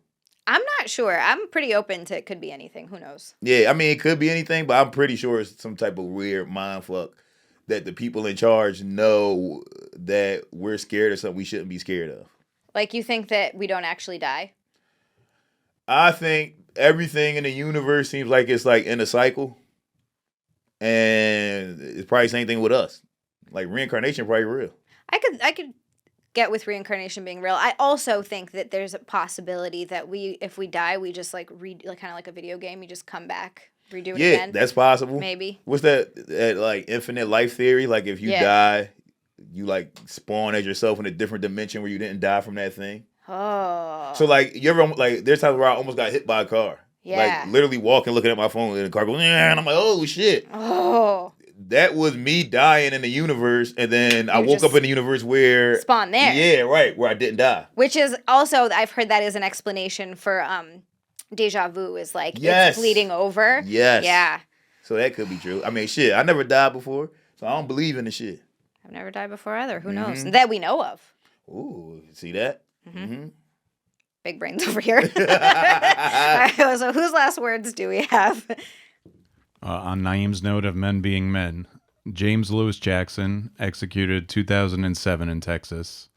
I'm not sure. I'm pretty open to it could be anything. Who knows? Yeah, I mean, it could be anything, but I'm pretty sure it's some type of weird mind fuck that the people in charge know that we're scared of something we shouldn't be scared of. Like, you think that we don't actually die? I think everything in the universe seems like it's like in a cycle. And it's probably the same thing with us. Like, reincarnation probably real. I could get with reincarnation being real. I also think that there's a possibility that if we die, we just like kind of like a video game. You just come back, redo it again. Yeah, that's possible. Maybe. What's that like infinite life theory? Like if you die, you like spawn as yourself in a different dimension where you didn't die from that thing. Oh. So like you ever like there's times where I almost got hit by a car. Yeah. Like literally walking, looking at my phone, and the car goes, and I'm like, oh shit. Oh. That was me dying in the universe, and then I woke up in the universe where spawn there. Yeah, right, where I didn't die. Which is also, I've heard that is an explanation for deja vu. Is like it's bleeding over. Yes. Yeah. So that could be true. I mean, shit, I never died before, so I don't believe in the shit. I've never died before either. Who knows? That we know of. Ooh, see that? Mm-hmm. Big brains over here. All right, so whose last words do we have? On Nai'm's note of men being men, James Lewis Jackson executed 2007 in Texas,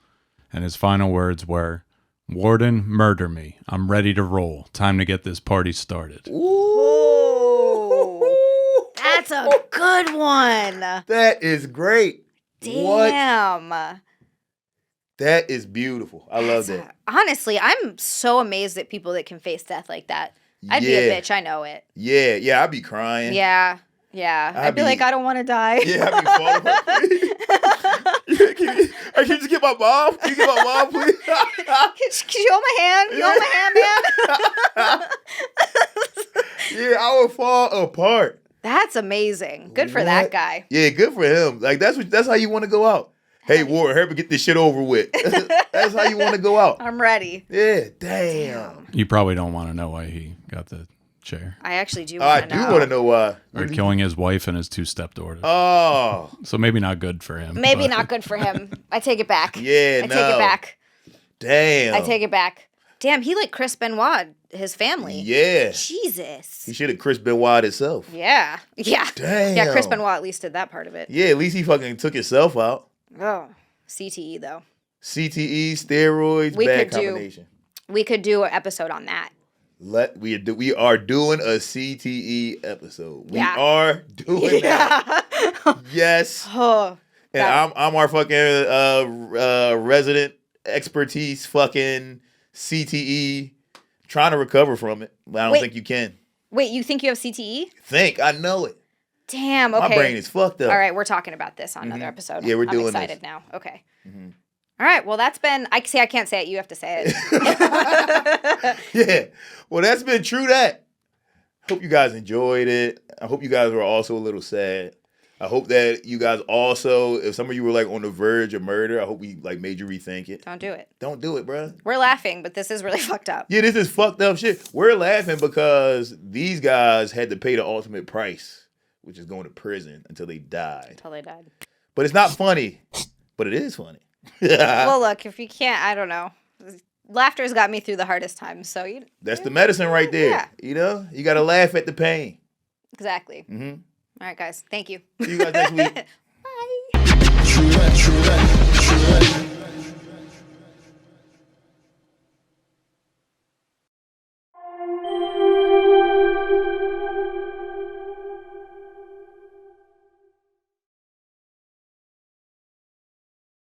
and his final words were, "Warden, murder me. I'm ready to roll. Time to get this party started." Ooh, that's a good one. That is great. Damn. What? That is beautiful. I love that. Honestly, I'm so amazed at people that can face death like that. I'd be a bitch. I know it. Yeah. I'd be crying. Yeah. I'd be like, I don't want to die. Yeah, I'd be falling. I can't Can you just get my mom? Can you get my mom, please? Can you hold my hand? You hold my hand, man? Yeah, I would fall apart. That's amazing. Good for that guy. Yeah, good for him. Like that's how you want to go out. Hey, Warren, hurry up and get this shit over with. That's how you want to go out. I'm ready. Yeah, damn. You probably don't want to know why he got the chair. I actually do I want to know. do want to know why. Or killing his wife and his 2 stepdaughters. Oh. So maybe not good for him. Maybe but- not good for him. I take it back. Yeah, I take it back. Damn. I take it back. Damn, he like Chris Benoit, his family. Yeah. Jesus. He should have Chris Benoit himself. Yeah. Yeah. Damn. Yeah, Chris Benoit at least did that part of it. Yeah, at least he fucking took himself out. Oh. CTE though. CTE, steroids, bad combination. We could do an episode on that. We are doing a CTE episode. We Yeah. are doing that. Yes. Oh. And I'm our fucking resident expertise fucking CTE trying to recover from it. But I don't think you can. Wait, you think you have CTE? I know it. Damn, okay. My brain is fucked up. All right, we're talking about this on another episode. Yeah, we're doing I'm excited this. now. Okay. All right, well, that's been... I can't say it. You have to say it. Yeah. Well, that's been True Dat. Hope you guys enjoyed it. I hope you guys were also a little sad. I hope that you guys also, if some of you were like on the verge of murder, I hope we like made you rethink it. Don't do it. Don't do it, bro. We're laughing, but this is really fucked up. Yeah, this is fucked up shit. We're laughing because these guys had to pay the ultimate price, which is going to prison until they died. Until they died. But it's not funny, but it is funny. Well, look, if you can't, I don't know. Laughter's got me through the hardest times, so you... That's the medicine right there. Yeah. You know? You got to laugh at the pain. Exactly. All right, guys. Thank you. See you guys next week. Bye. True that, true that, true that.